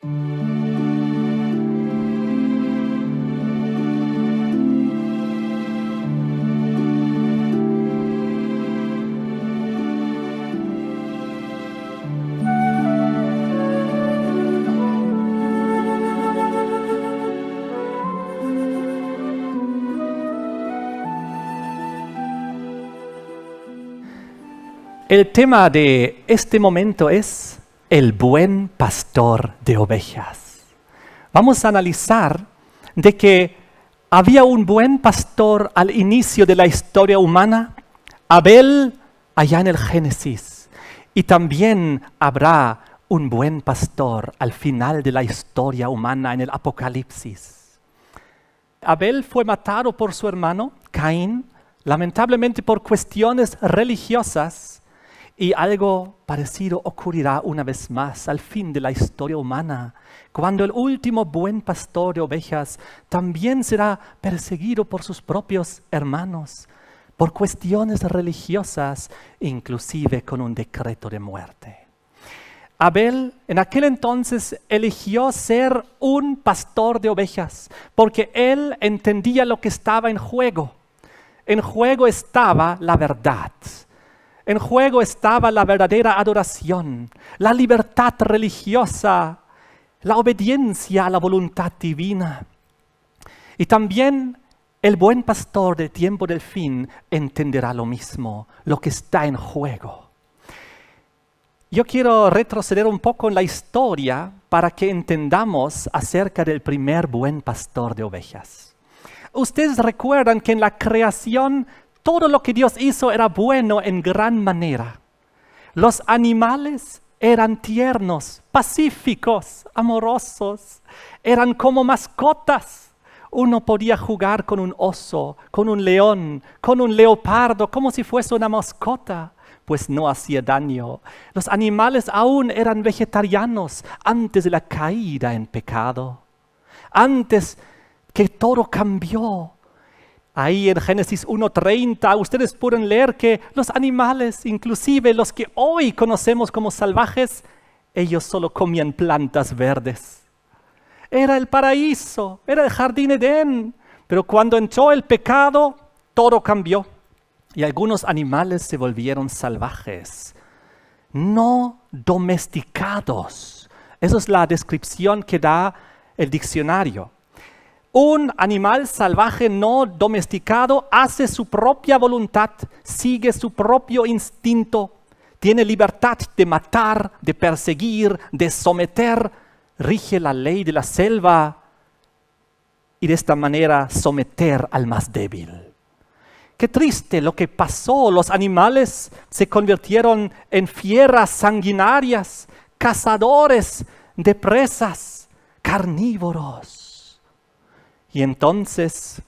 El tema de este momento es el buen pastor de ovejas. Vamos a analizar de que había un buen pastor al inicio de la historia humana, Abel allá en el Génesis, y también habrá un buen pastor al final de la historia humana en el Apocalipsis. Abel fue matado por su hermano Caín, lamentablemente por cuestiones religiosas. Y algo parecido ocurrirá una vez más al fin de la historia humana, cuando el último buen pastor de ovejas también será perseguido por sus propios hermanos, por cuestiones religiosas, inclusive con un decreto de muerte. Abel en aquel entonces eligió ser un pastor de ovejas, porque él entendía lo que estaba en juego. En juego estaba la verdad. En juego estaba la verdadera adoración, la libertad religiosa, la obediencia a la voluntad divina. Y también el buen pastor del tiempo del fin entenderá lo mismo, lo que está en juego. Yo quiero retroceder un poco en la historia para que entendamos acerca del primer buen pastor de ovejas. Ustedes recuerdan que en la creación todo lo que Dios hizo era bueno en gran manera. Los animales eran tiernos, pacíficos, amorosos. Eran como mascotas. Uno podía jugar con un oso, con un león, con un leopardo, como si fuese una mascota, pues no hacía daño. Los animales aún eran vegetarianos antes de la caída en pecado. Antes que todo cambió. Ahí en Génesis 1:30 ustedes pueden leer que los animales, inclusive los que hoy conocemos como salvajes, ellos solo comían plantas verdes. Era el paraíso, era el jardín Edén. Pero cuando entró el pecado, todo cambió. Y algunos animales se volvieron salvajes, no domesticados. Esa es la descripción que da el diccionario. Un animal salvaje no domesticado hace su propia voluntad, sigue su propio instinto, tiene libertad de matar, de perseguir, de someter, rige la ley de la selva y de esta manera someter al más débil. Qué triste lo que pasó, los animales se convirtieron en fieras sanguinarias, cazadores de presas, carnívoros. Y entonces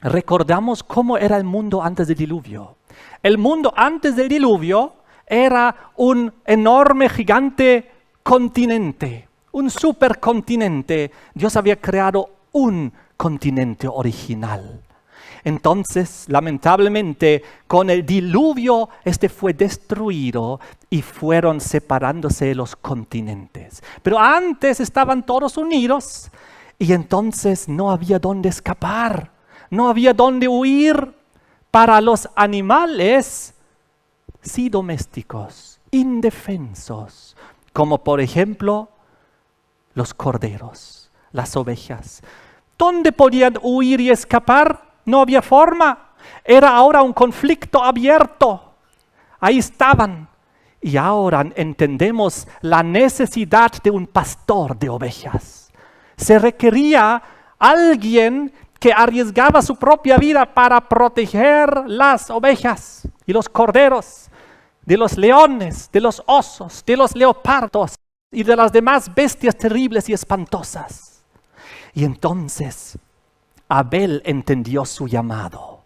recordamos cómo era el mundo antes del diluvio. El mundo antes del diluvio era un enorme, gigante continente, un supercontinente. Dios había creado un continente original. Entonces, lamentablemente, con el diluvio, este fue destruido y fueron separándose los continentes. Pero antes estaban todos unidos. Y entonces no había dónde escapar, no había dónde huir para los animales, sí domésticos, indefensos, como por ejemplo los corderos, las ovejas. ¿Dónde podían huir y escapar? No había forma. Era ahora un conflicto abierto. Ahí estaban. Y ahora entendemos la necesidad de un pastor de ovejas. Se requería alguien que arriesgaba su propia vida para proteger las ovejas y los corderos de los leones, de los osos, de los leopardos y de las demás bestias terribles y espantosas. Y entonces Abel entendió su llamado.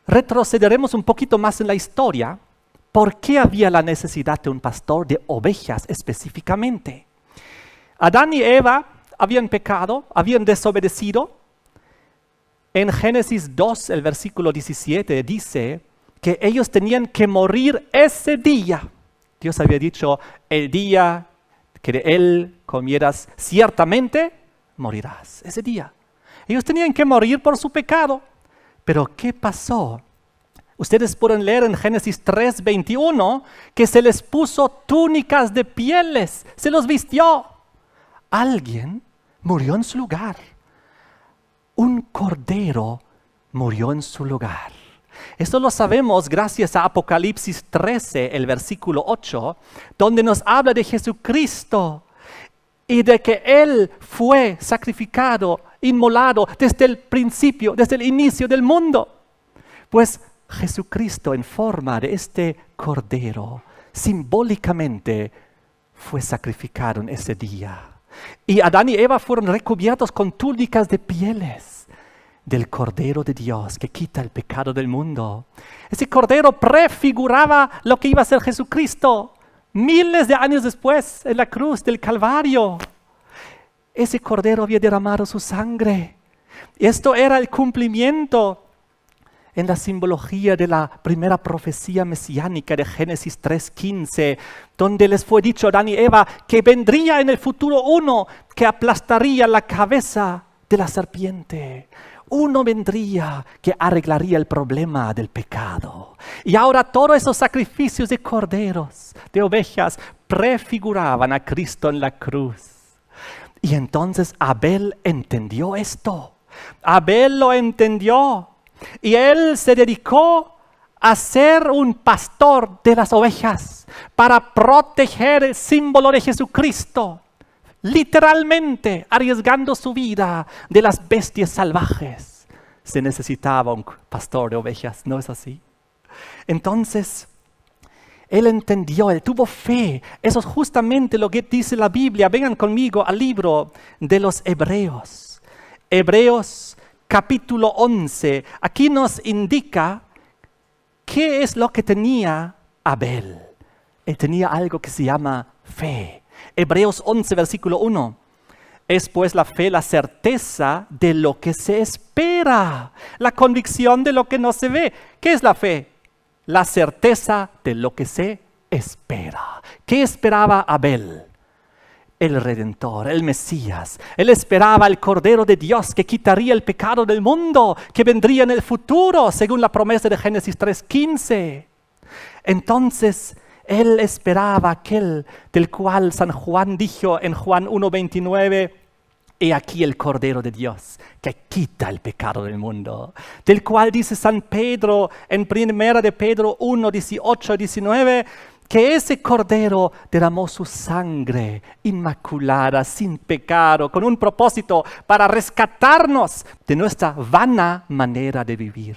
Retrocederemos un poquito más en la historia. ¿Por qué había la necesidad de un pastor de ovejas específicamente? Adán y Eva habían pecado, habían desobedecido. En Génesis 2, el versículo 17, dice que ellos tenían que morir ese día. Dios había dicho, el día que de él comieras, ciertamente morirás. Ese día. Ellos tenían que morir por su pecado. Pero ¿qué pasó? Ustedes pueden leer en Génesis 3:21 que se les puso túnicas de pieles, se los vistió. Alguien murió en su lugar. Un cordero murió en su lugar. Esto lo sabemos gracias a Apocalipsis 13, el versículo 8, donde nos habla de Jesucristo y de que Él fue sacrificado, inmolado desde el principio, desde el inicio del mundo. Pues Jesucristo en forma de este cordero simbólicamente fue sacrificado en ese día. Y Adán y Eva fueron recubiertos con túnicas de pieles del Cordero de Dios que quita el pecado del mundo. Ese Cordero prefiguraba lo que iba a ser Jesucristo miles de años después en la cruz del Calvario. Ese Cordero había derramado su sangre. Esto era el cumplimiento en la simbología de la primera profecía mesiánica de Génesis 3:15, donde les fue dicho a Adán y Eva que vendría en el futuro uno que aplastaría la cabeza de la serpiente. Uno vendría que arreglaría el problema del pecado. Y ahora todos esos sacrificios de corderos, de ovejas, prefiguraban a Cristo en la cruz. Y entonces Abel entendió esto. Abel lo entendió. Y él se dedicó a ser un pastor de las ovejas para proteger el símbolo de Jesucristo, literalmente arriesgando su vida de las bestias salvajes. Se necesitaba un pastor de ovejas, ¿no es así? Entonces, él entendió, él tuvo fe. Eso es justamente lo que dice la Biblia. Vengan conmigo al libro de los Hebreos. Hebreos capítulo 11, aquí nos indica qué es lo que tenía Abel. Él tenía algo que se llama fe. Hebreos 11, versículo 1. Es pues la fe la certeza de lo que se espera, la convicción de lo que no se ve. ¿Qué es la fe? La certeza de lo que se espera. ¿Qué esperaba Abel? El Redentor, el Mesías. Él esperaba al Cordero de Dios que quitaría el pecado del mundo, que vendría en el futuro, según la promesa de Génesis 3:15. Entonces, él esperaba aquel del cual San Juan dijo en Juan 1:29, he aquí el Cordero de Dios que quita el pecado del mundo. Del cual dice San Pedro en 1 de Pedro 1:18 y 19, que ese Cordero derramó su sangre inmaculada, sin pecado, con un propósito para rescatarnos de nuestra vana manera de vivir.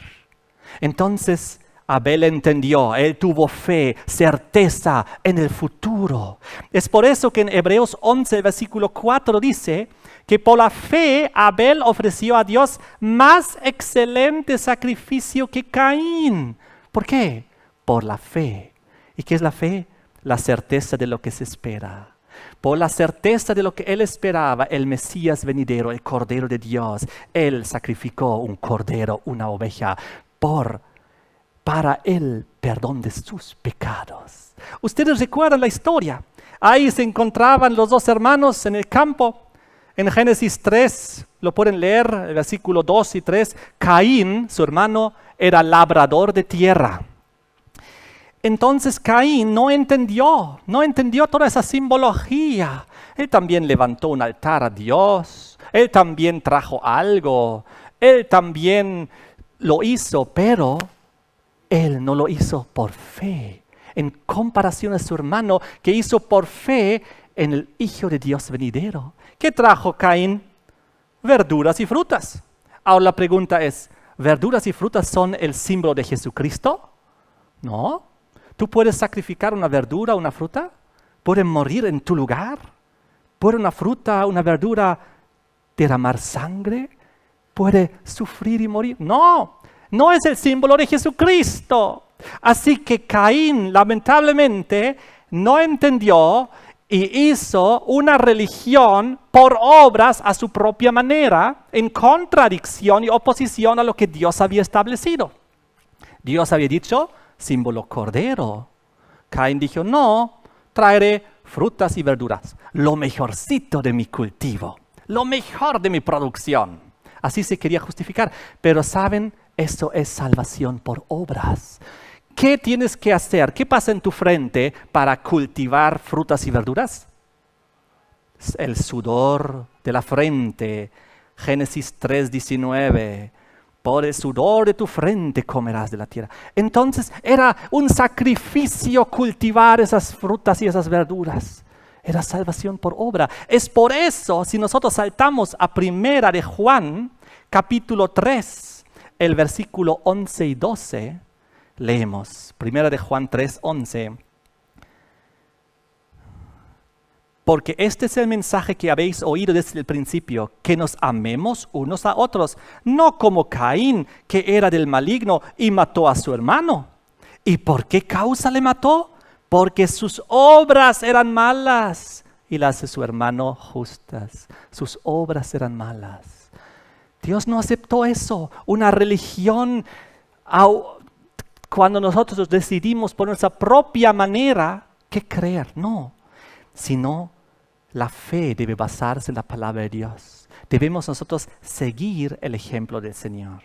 Entonces Abel entendió, él tuvo fe, certeza en el futuro. Es por eso que en Hebreos 11, versículo 4 dice que por la fe Abel ofreció a Dios más excelente sacrificio que Caín. ¿Por qué? Por la fe. ¿Y qué es la fe? La certeza de lo que se espera. Por la certeza de lo que él esperaba, el Mesías venidero, el Cordero de Dios, él sacrificó un cordero, una oveja, para el perdón de sus pecados. Ustedes recuerdan la historia. Ahí se encontraban los dos hermanos en el campo. En Génesis 3, lo pueden leer, el versículo 2 y 3. Caín, su hermano, era labrador de tierra. Entonces Caín no entendió toda esa simbología. Él también levantó un altar a Dios, él también trajo algo, él también lo hizo, pero él no lo hizo por fe, en comparación a su hermano que hizo por fe en el Hijo de Dios venidero. ¿Qué trajo Caín? Verduras y frutas. Ahora la pregunta es, ¿verduras y frutas son el símbolo de Jesucristo? No. ¿Tú puedes sacrificar una verdura, una fruta? ¿Puede morir en tu lugar? ¿Puede una fruta, una verdura derramar sangre? ¿Puede sufrir y morir? No, no es el símbolo de Jesucristo. Así que Caín, lamentablemente, no entendió y hizo una religión por obras a su propia manera, en contradicción y oposición a lo que Dios había establecido. Dios había dicho, símbolo cordero. Caín dijo, no, traeré frutas y verduras, lo mejorcito de mi cultivo, lo mejor de mi producción. Así se quería justificar. Pero ¿saben? Eso es salvación por obras. ¿Qué tienes que hacer? ¿Qué pasa en tu frente para cultivar frutas y verduras? El sudor de la frente. Génesis 3:19. Por el sudor de tu frente comerás de la tierra. Entonces era un sacrificio cultivar esas frutas y esas verduras. Era salvación por obra. Es por eso, si nosotros saltamos a 1 de Juan, capítulo 3, el versículo 11 y 12, leemos 1 de Juan 3:11. Porque este es el mensaje que habéis oído desde el principio, que nos amemos unos a otros, no como Caín, que era del maligno y mató a su hermano. ¿Y por qué causa le mató? Porque sus obras eran malas y las de su hermano justas. Sus obras eran malas. Dios no aceptó eso. Una religión, cuando nosotros decidimos por nuestra propia manera qué creer, no. Sino la fe debe basarse en la palabra de Dios. Debemos nosotros seguir el ejemplo del Señor.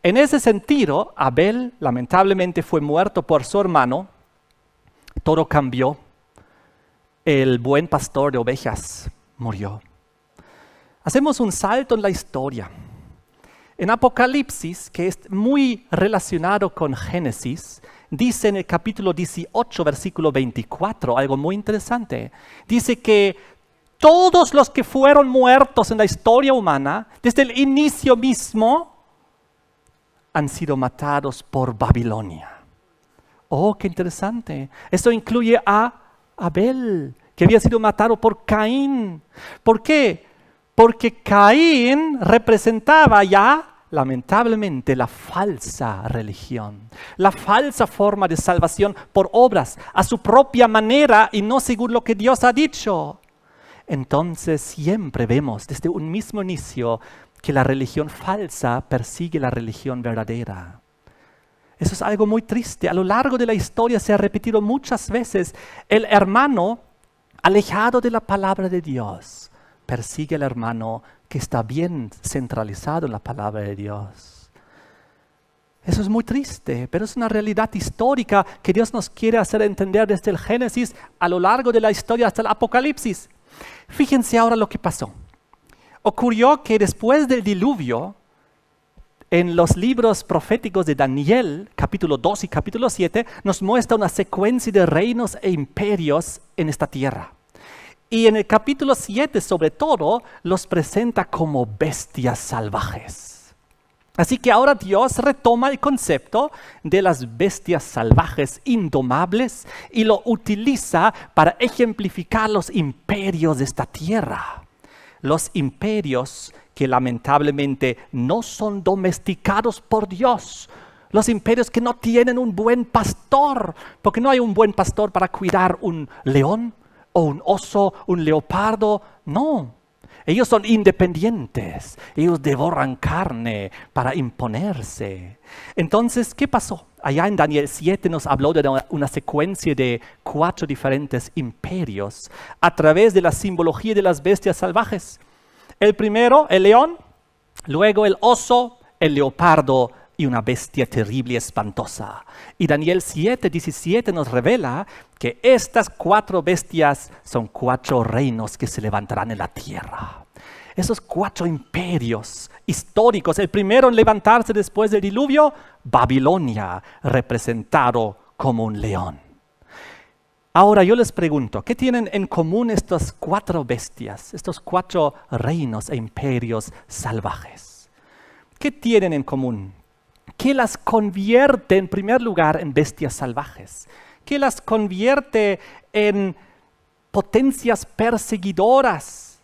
En ese sentido, Abel lamentablemente fue muerto por su hermano. Todo cambió. El buen pastor de ovejas murió. Hacemos un salto en la historia. En Apocalipsis, que es muy relacionado con Génesis, dice en el capítulo 18, versículo 24, algo muy interesante. Dice que todos los que fueron muertos en la historia humana, desde el inicio mismo, han sido matados por Babilonia. Oh, qué interesante. Esto incluye a Abel, que había sido matado por Caín. ¿Por qué? Porque Caín representaba ya, lamentablemente, la falsa religión, la falsa forma de salvación por obras, a su propia manera y no según lo que Dios ha dicho. Entonces siempre vemos desde un mismo inicio que la religión falsa persigue la religión verdadera. Eso es algo muy triste. A lo largo de la historia se ha repetido muchas veces. El hermano alejado de la palabra de Dios persigue al hermano que está bien centralizado en la palabra de Dios. Eso es muy triste, pero es una realidad histórica que Dios nos quiere hacer entender desde el Génesis a lo largo de la historia hasta el Apocalipsis. Fíjense ahora lo que pasó. Ocurrió que después del diluvio, en los libros proféticos de Daniel, capítulo 2 y capítulo 7, nos muestra una secuencia de reinos e imperios en esta tierra. Y en el capítulo 7, sobre todo, los presenta como bestias salvajes. Así que ahora Dios retoma el concepto de las bestias salvajes indomables y lo utiliza para ejemplificar los imperios de esta tierra. Los imperios que lamentablemente no son domesticados por Dios. Los imperios que no tienen un buen pastor, porque no hay un buen pastor para cuidar un león o un oso, un leopardo. No, ellos son independientes. Ellos devoran carne para imponerse. Entonces, ¿qué pasó? Allá en Daniel 7 nos habló de una secuencia de 4 diferentes imperios a través de la simbología de las bestias salvajes. El primero, el león, luego el oso, el leopardo y una bestia terrible y espantosa. Y Daniel 7:17 nos revela que estas 4 bestias son 4 reinos que se levantarán en la tierra. Esos 4 imperios históricos, el primero en levantarse después del diluvio, Babilonia, representado como un león. Ahora yo les pregunto, ¿qué tienen en común estas 4 bestias, estos 4 reinos e imperios salvajes? ¿Qué tienen en común? ¿Qué las convierte en primer lugar en bestias salvajes? ¿Qué las convierte en potencias perseguidoras?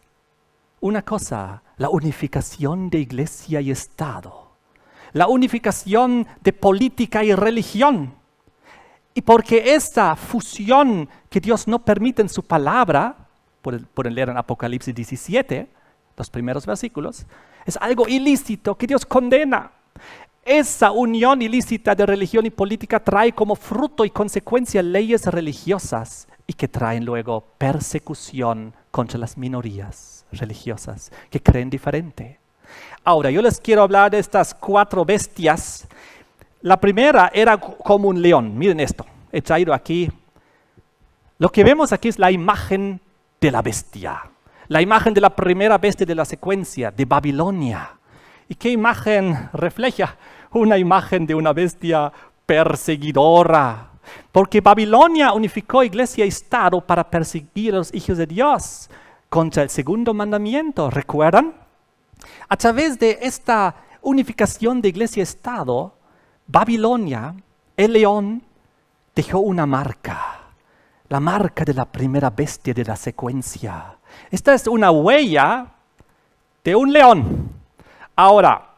Una cosa, la unificación de iglesia y Estado, la unificación de política y religión. Y porque esa fusión que Dios no permite en su palabra, pueden leer en Apocalipsis 17, los primeros versículos, es algo ilícito que Dios condena. Esa unión ilícita de religión y política trae como fruto y consecuencia leyes religiosas y que traen luego persecución contra las minorías religiosas que creen diferente. Ahora, yo les quiero hablar de estas 4 bestias. La primera era como un león. Miren esto, he traído aquí. Lo que vemos aquí es la imagen de la bestia. La imagen de la primera bestia de la secuencia, de Babilonia. ¿Y qué imagen refleja? Una imagen de una bestia perseguidora. Porque Babilonia unificó iglesia y Estado para perseguir a los hijos de Dios contra el segundo mandamiento. ¿Recuerdan? A través de esta unificación de iglesia y Estado, Babilonia, el león, dejó una marca. La marca de la primera bestia de la secuencia. Esta es una huella de un león. Ahora,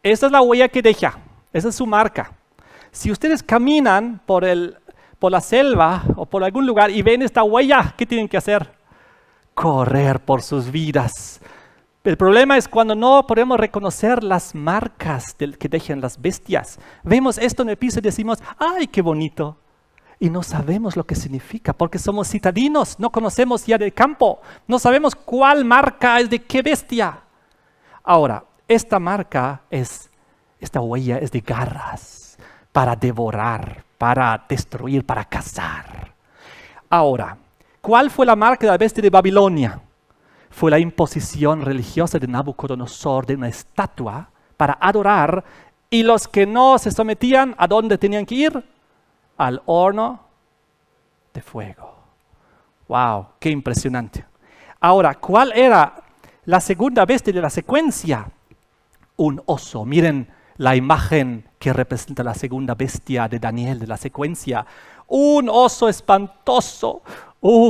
esta es la huella que deja. Esa es su marca. Si ustedes caminan por la selva o por algún lugar y ven esta huella, ¿qué tienen que hacer? Correr por sus vidas. El problema es cuando no podemos reconocer las marcas que dejan las bestias. Vemos esto en el piso y decimos, ¡ay, qué bonito! Y no sabemos lo que significa, porque somos citadinos, no conocemos ya del campo, no sabemos cuál marca es de qué bestia. Ahora, esta huella es de garras, para devorar, para destruir, para cazar. Ahora, ¿cuál fue la marca de la bestia de Babilonia? Fue la imposición religiosa de Nabucodonosor de una estatua para adorar, y los que no se sometían, ¿a dónde tenían que ir? Al horno de fuego. ¡Wow! ¡Qué impresionante! Ahora, ¿cuál era la segunda bestia de la secuencia? Un oso. Miren la imagen que representa la segunda bestia de Daniel de la secuencia. Un oso espantoso.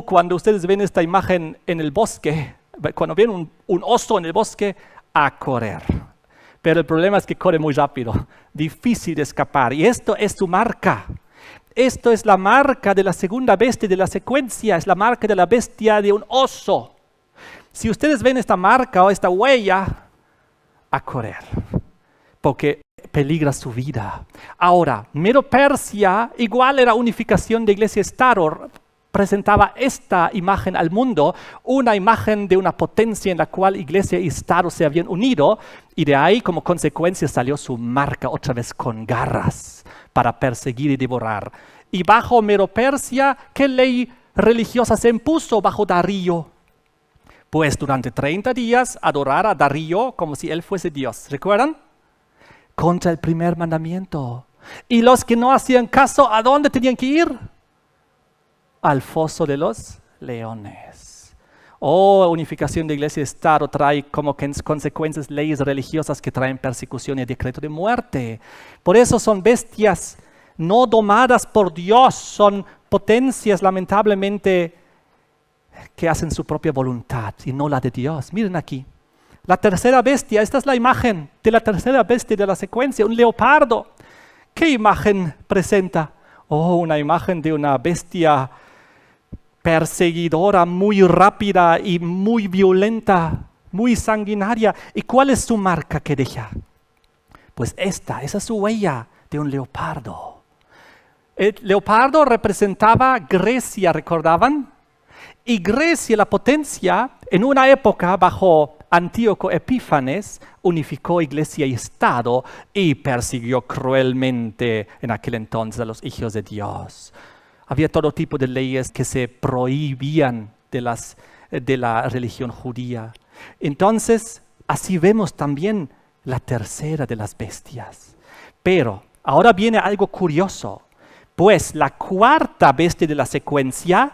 Cuando ustedes ven esta imagen en el bosque, cuando ven un oso en el bosque, a correr. Pero el problema es que corre muy rápido, difícil de escapar. Y esto es su marca. Esto es la marca de la segunda bestia de la secuencia, es la marca de la bestia de un oso. Si ustedes ven esta marca o esta huella, a correr, porque peligra su vida. Ahora, Medo-Persia igual era unificación de iglesia-estado, presentaba esta imagen al mundo, una imagen de una potencia en la cual iglesia y Estado se habían unido, y de ahí como consecuencia salió su marca otra vez con garras para perseguir y devorar. Y bajo Medo-Persia, ¿qué ley religiosa se impuso bajo Darío? Pues durante 30 días adorar a Darío como si él fuese Dios. ¿Recuerdan? Contra el primer mandamiento. Y los que no hacían caso, ¿a dónde tenían que ir? Al foso de los leones. Unificación de iglesia y Estado trae como consecuencias leyes religiosas que traen persecución y decreto de muerte. Por eso son bestias no domadas por Dios, son potencias lamentablemente que hacen su propia voluntad y no la de Dios. Miren aquí, la tercera bestia, esta es la imagen de la tercera bestia de la secuencia, un leopardo. ¿Qué imagen presenta? Una imagen de una bestia perseguidora, muy rápida y muy violenta, muy sanguinaria. ¿Y cuál es su marca que deja? Pues esa es su huella de un leopardo. El leopardo representaba Grecia, ¿recordaban? Y Grecia, la potencia, en una época bajo Antíoco Epífanes, unificó iglesia y Estado y persiguió cruelmente en aquel entonces a los hijos de Dios. Había todo tipo de leyes que se prohibían de la religión judía. Entonces, así vemos también la tercera de las bestias. Pero ahora viene algo curioso, pues la cuarta bestia de la secuencia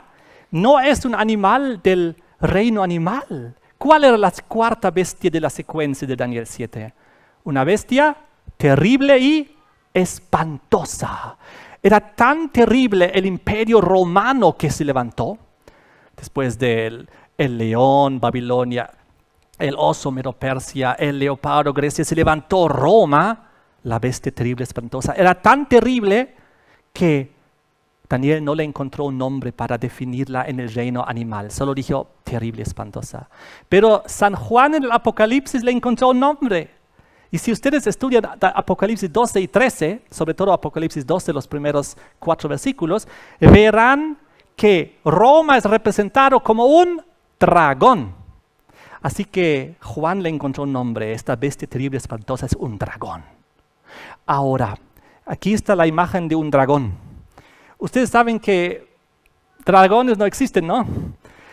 no es un animal del reino animal. ¿Cuál era la cuarta bestia de la secuencia de Daniel 7? Una bestia terrible y espantosa. Era tan terrible el imperio romano que se levantó, después del león, Babilonia, el oso, Medo-Persia, el leopardo, Grecia, se levantó Roma, la bestia terrible, espantosa. Era tan terrible que Daniel no le encontró un nombre para definirla en el reino animal, solo dijo terrible, espantosa. Pero San Juan en el Apocalipsis le encontró un nombre. Y si ustedes estudian Apocalipsis 12 y 13, sobre todo Apocalipsis 12, los primeros 4 versículos, verán que Roma es representado como un dragón. Así que Juan le encontró un nombre. Esta bestia terrible, espantosa, es un dragón. Ahora, aquí está la imagen de un dragón. Ustedes saben que dragones no existen, ¿no?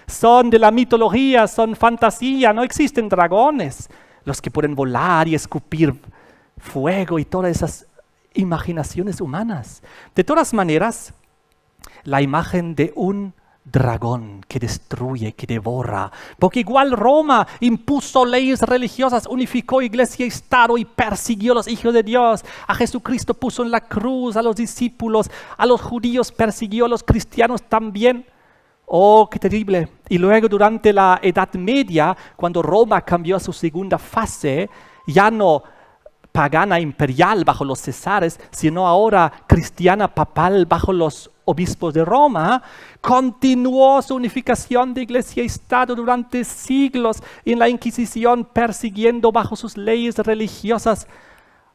Son de la mitología, son fantasía, no existen dragones. Los que pueden volar y escupir fuego y todas esas imaginaciones humanas. De todas maneras, la imagen de un dragón que destruye, que devora, porque igual Roma impuso leyes religiosas, unificó iglesia y Estado y persiguió a los hijos de Dios. A Jesucristo puso en la cruz, a los discípulos, a los judíos persiguió, a los cristianos también. Oh, qué terrible. Y luego durante la Edad Media, cuando Roma cambió a su segunda fase, ya no pagana imperial bajo los cesares, sino ahora cristiana papal bajo los obispos de Roma, continuó su unificación de iglesia y Estado durante siglos en la Inquisición, persiguiendo bajo sus leyes religiosas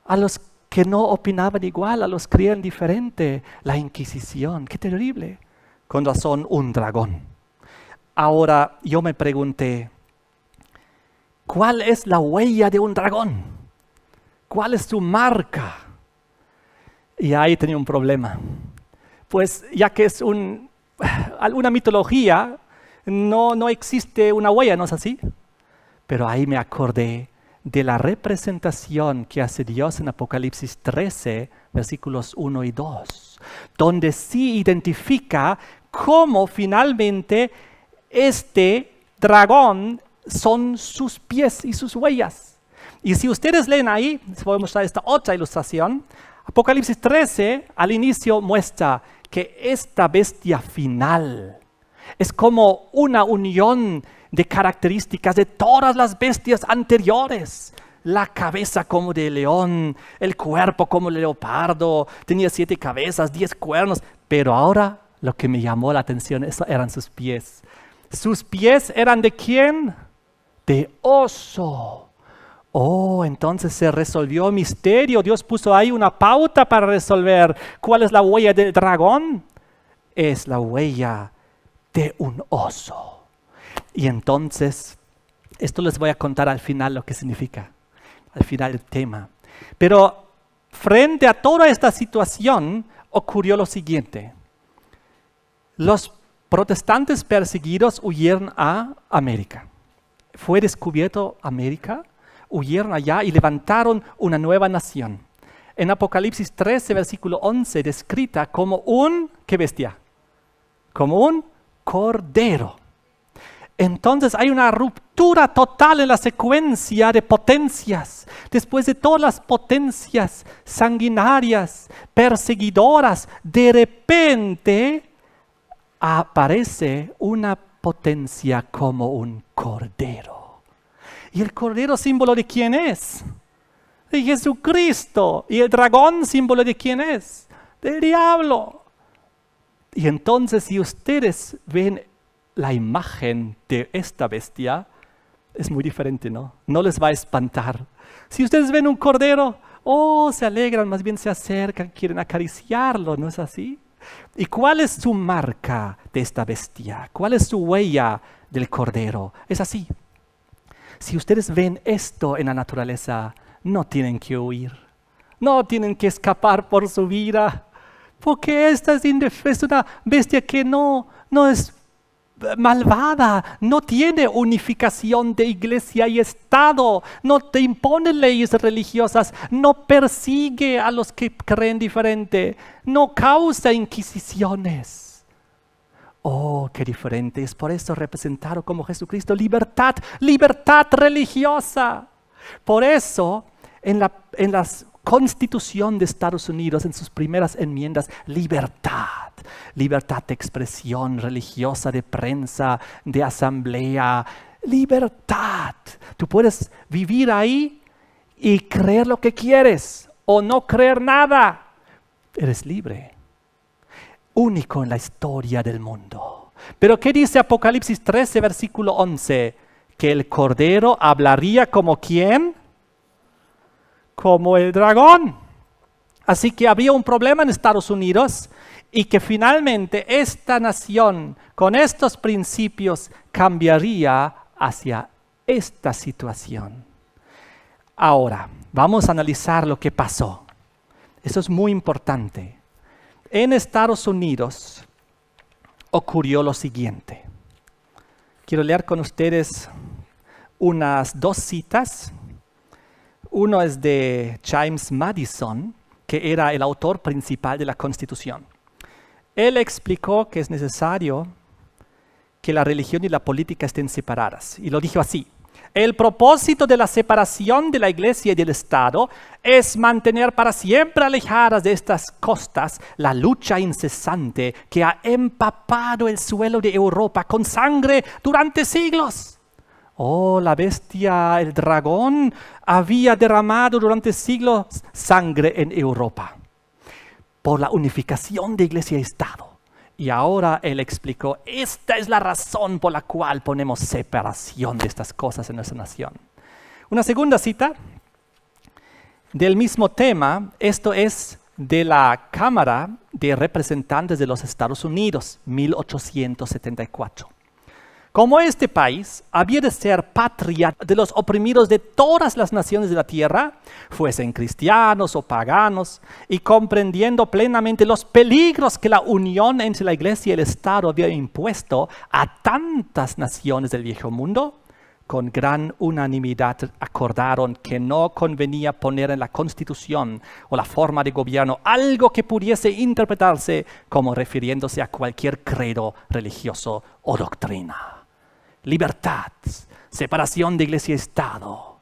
a los que no opinaban igual, a los que creían diferente. La Inquisición, qué terrible. Con razón, un dragón. Ahora yo me pregunté, ¿cuál es la huella de un dragón? ¿Cuál es su marca? Y ahí tenía un problema. Pues ya que es alguna mitología, no existe una huella, ¿no es así? Pero ahí me acordé de la representación que hace Dios en Apocalipsis 13, versículos 1 y 2, donde sí identifica cómo finalmente este dragón son sus pies y sus huellas. Y si ustedes leen ahí, les voy a mostrar esta otra ilustración. Apocalipsis 13 al inicio muestra que esta bestia final es como una unión de características de todas las bestias anteriores. La cabeza como de león, el cuerpo como de leopardo, tenía 7 cabezas, 10 cuernos. Pero ahora lo que me llamó la atención eran sus pies. ¿Sus pies eran de quién? De oso. Oh, entonces se resolvió el misterio. Dios puso ahí una pauta para resolver. ¿Cuál es la huella del dragón? Es la huella de un oso. Y entonces, esto les voy a contar al final lo que significa, al final del tema. Pero frente a toda esta situación ocurrió lo siguiente. Los protestantes perseguidos huyeron a América. Fue descubierto América. Huyeron allá y levantaron una nueva nación. En Apocalipsis 13, versículo 11, descrita como ¿qué bestia? Como un cordero. Entonces hay una ruptura total en la secuencia de potencias. Después de todas las potencias sanguinarias, perseguidoras, de repente aparece una potencia como un cordero. ¿Y el cordero símbolo de quién es? De Jesucristo. ¿Y el dragón símbolo de quién es? Del diablo. Y entonces si ustedes ven la imagen de esta bestia, es muy diferente, ¿no? No les va a espantar. Si ustedes ven un cordero, se alegran, más bien se acercan, quieren acariciarlo, ¿no es así? ¿Y cuál es su marca de esta bestia? ¿Cuál es su huella del cordero? Es así. Si ustedes ven esto en la naturaleza, no tienen que huir, no tienen que escapar por su vida, porque esta es una bestia que no es malvada, no tiene unificación de iglesia y Estado, no te impone leyes religiosas, no persigue a los que creen diferente, no causa inquisiciones. Oh, qué diferente. Es por eso representado como Jesucristo. Libertad, libertad religiosa. Por eso, en la Constitución de Estados Unidos, en sus primeras enmiendas, libertad. Libertad de expresión religiosa, de prensa, de asamblea. Libertad. Tú puedes vivir ahí y creer lo que quieres o no creer nada. Eres libre. Único en la historia del mundo. Pero ¿qué dice Apocalipsis 13, versículo 11? Que el cordero hablaría como ¿quién? Como el dragón. Así que había un problema en Estados Unidos y que finalmente esta nación con estos principios cambiaría hacia esta situación. Ahora, vamos a analizar lo que pasó. Eso es muy importante. En Estados Unidos ocurrió lo siguiente. Quiero leer con ustedes unas dos citas. Uno es de James Madison, que era el autor principal de la Constitución. Él explicó que es necesario que la religión y la política estén separadas. Y lo dijo así: el propósito de la separación de la Iglesia y del Estado es mantener para siempre alejadas de estas costas la lucha incesante que ha empapado el suelo de Europa con sangre durante siglos. Oh, la bestia, el dragón, había derramado durante siglos sangre en Europa por la unificación de Iglesia y Estado. Y ahora él explicó, esta es la razón por la cual ponemos separación de estas cosas en nuestra nación. Una segunda cita del mismo tema, esto es de la Cámara de Representantes de los Estados Unidos, 1874. Como este país había de ser patria de los oprimidos de todas las naciones de la tierra, fuesen cristianos o paganos, y comprendiendo plenamente los peligros que la unión entre la Iglesia y el Estado había impuesto a tantas naciones del viejo mundo, con gran unanimidad acordaron que no convenía poner en la Constitución o la forma de gobierno algo que pudiese interpretarse como refiriéndose a cualquier credo religioso o doctrina. Libertad, separación de Iglesia y Estado,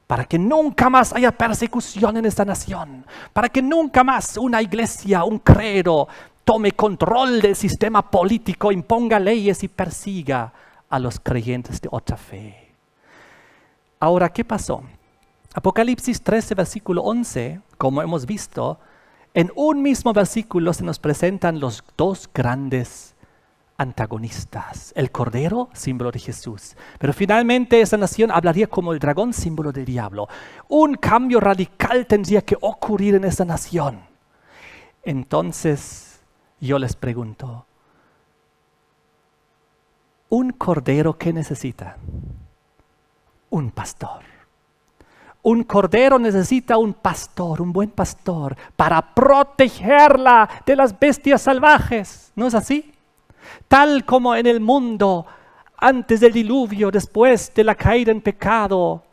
para que nunca más haya persecución en esta nación, para que nunca más una iglesia, un credo, tome control del sistema político, imponga leyes y persiga a los creyentes de otra fe. Ahora, ¿qué pasó? Apocalipsis 13, versículo 11, como hemos visto, en un mismo versículo se nos presentan los dos grandes antagonistas, el Cordero, símbolo de Jesús. Pero finalmente esa nación hablaría como el dragón, símbolo del diablo. Un cambio radical tendría que ocurrir en esa nación. Entonces yo les pregunto, ¿un cordero qué necesita? Un pastor. Un cordero necesita un pastor, un buen pastor, para protegerla de las bestias salvajes. ¿No es así? Tal como en el mundo, antes del diluvio, después de la caída en pecado,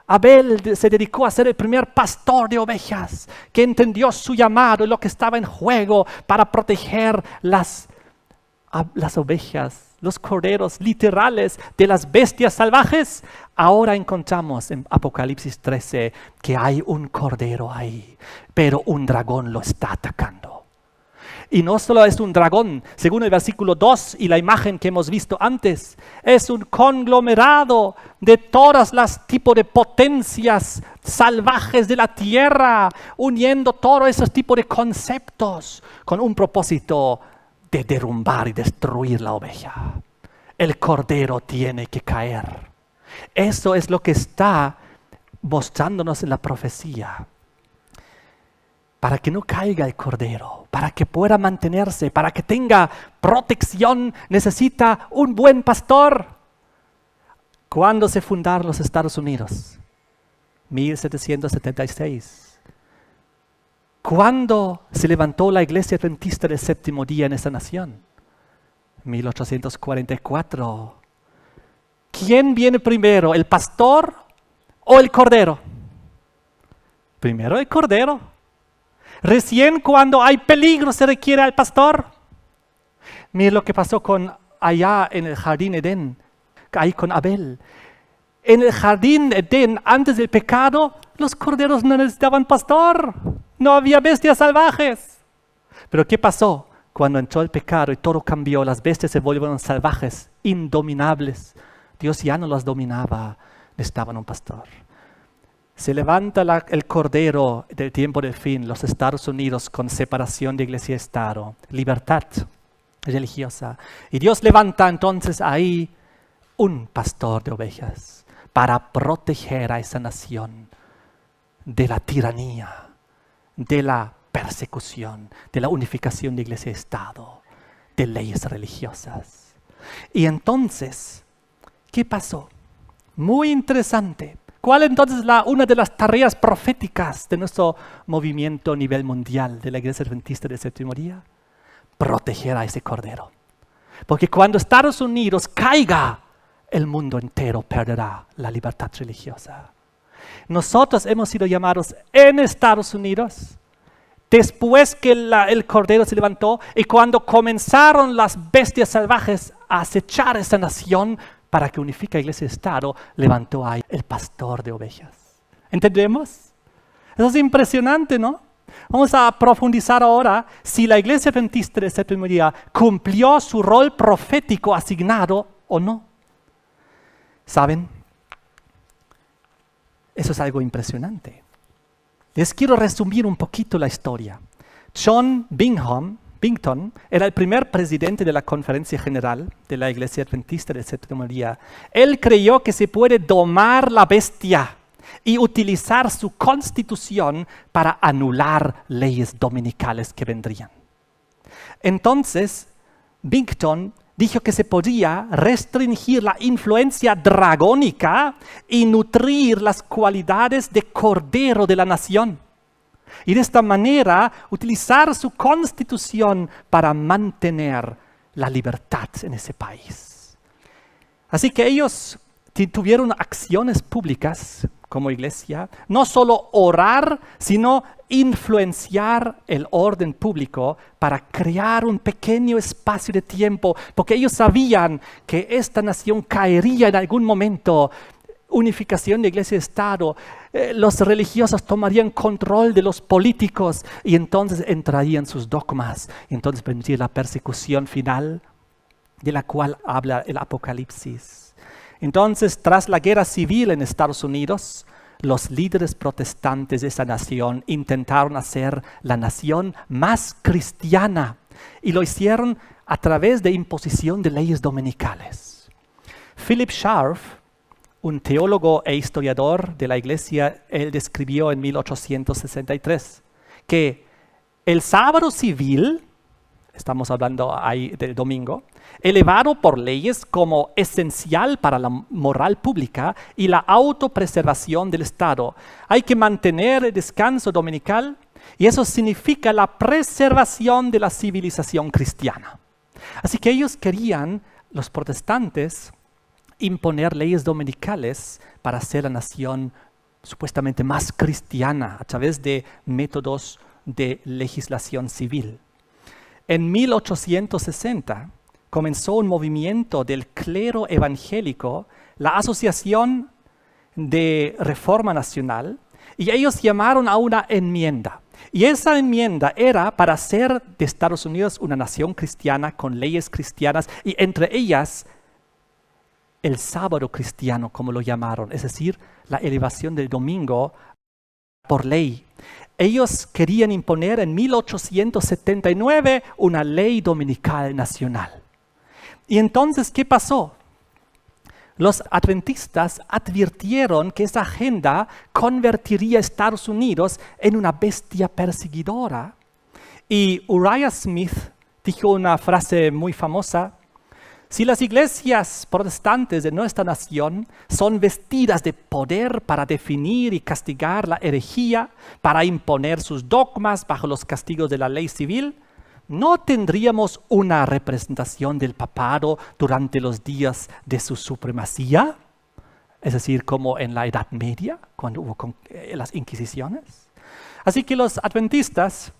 Abel se dedicó a ser el primer pastor de ovejas, que entendió su llamado y lo que estaba en juego para proteger las ovejas, los corderos literales de las bestias salvajes. Ahora encontramos en Apocalipsis 13 que hay un cordero ahí, pero un dragón lo está atacando. Y no solo es un dragón, según el versículo 2 y la imagen que hemos visto antes, es un conglomerado de todas las tipos de potencias salvajes de la tierra, uniendo todos esos tipos de conceptos con un propósito de derrumbar y destruir la oveja. El cordero tiene que caer. Eso es lo que está mostrándonos en la profecía. Para que no caiga el cordero, para que pueda mantenerse, para que tenga protección, necesita un buen pastor. ¿Cuándo se fundaron los Estados Unidos? 1776. ¿Cuándo se levantó la Iglesia Adventista del Séptimo Día en esa nación? 1844. ¿Quién viene primero, el pastor o el cordero? Primero el cordero. Recién cuando hay peligro se requiere al pastor. Mire lo que pasó allá en el jardín Edén, ahí con Abel. En el jardín Edén, antes del pecado, los corderos no necesitaban pastor. No había bestias salvajes. Pero ¿qué pasó? Cuando entró el pecado y todo cambió, las bestias se volvieron salvajes, indominables. Dios ya no las dominaba, necesitaban un pastor. Se levanta el cordero del tiempo del fin, los Estados Unidos, con separación de iglesia y Estado, libertad religiosa. Y Dios levanta entonces ahí un pastor de ovejas para proteger a esa nación de la tiranía, de la persecución, de la unificación de iglesia y Estado, de leyes religiosas. Y entonces, ¿qué pasó? Muy interesante. ¿Cuál entonces una de las tareas proféticas de nuestro movimiento a nivel mundial de la Iglesia Adventista del Séptimo Día? Proteger a ese Cordero. Porque cuando Estados Unidos caiga, el mundo entero perderá la libertad religiosa. Nosotros hemos sido llamados en Estados Unidos, después que el Cordero se levantó y cuando comenzaron las bestias salvajes a acechar esta nación para que unifique Iglesia y Estado, levantó ahí el pastor de ovejas. ¿Entendemos? Eso es impresionante, ¿no? Vamos a profundizar ahora si la Iglesia Adventista del Séptimo Día cumplió su rol profético asignado o no. ¿Saben? Eso es algo impresionante. Les quiero resumir un poquito la historia. John Bington era el primer presidente de la Conferencia General de la Iglesia Adventista del Séptimo Día. Él creyó que se puede domar la bestia y utilizar su constitución para anular leyes dominicales que vendrían. Entonces, Bington dijo que se podía restringir la influencia dragónica y nutrir las cualidades de cordero de la nación. Y de esta manera utilizar su constitución para mantener la libertad en ese país. Así que ellos tuvieron acciones públicas como iglesia, no solo orar, sino influenciar el orden público para crear un pequeño espacio de tiempo, porque ellos sabían que esta nación caería en algún momento. Unificación de iglesia y Estado, los religiosos tomarían control de los políticos y entonces entrarían sus dogmas. Y entonces vendría la persecución final de la cual habla el Apocalipsis. Entonces, tras la guerra civil en Estados Unidos, los líderes protestantes de esa nación intentaron hacer la nación más cristiana y lo hicieron a través de imposición de leyes dominicales. Philip Scharf, un teólogo e historiador de la iglesia, él describió en 1863 que el sábado civil, estamos hablando ahí del domingo, elevado por leyes como esencial para la moral pública y la autopreservación del Estado. Hay que mantener el descanso dominical y eso significa la preservación de la civilización cristiana. Así que ellos querían, los protestantes, imponer leyes dominicales para hacer la nación supuestamente más cristiana a través de métodos de legislación civil. En 1860 comenzó un movimiento del clero evangélico, la Asociación de Reforma Nacional, y ellos llamaron a una enmienda. Y esa enmienda era para hacer de Estados Unidos una nación cristiana con leyes cristianas y entre ellas el sábado cristiano, como lo llamaron, es decir, la elevación del domingo por ley. Ellos querían imponer en 1879 una ley dominical nacional. Y entonces, ¿qué pasó? Los adventistas advirtieron que esa agenda convertiría a Estados Unidos en una bestia perseguidora. Y Uriah Smith dijo una frase muy famosa: si las iglesias protestantes de nuestra nación son vestidas de poder para definir y castigar la herejía, para imponer sus dogmas bajo los castigos de la ley civil, ¿no tendríamos una representación del papado durante los días de su supremacía? Es decir, como en la Edad Media, cuando hubo las Inquisiciones. Así que los adventistas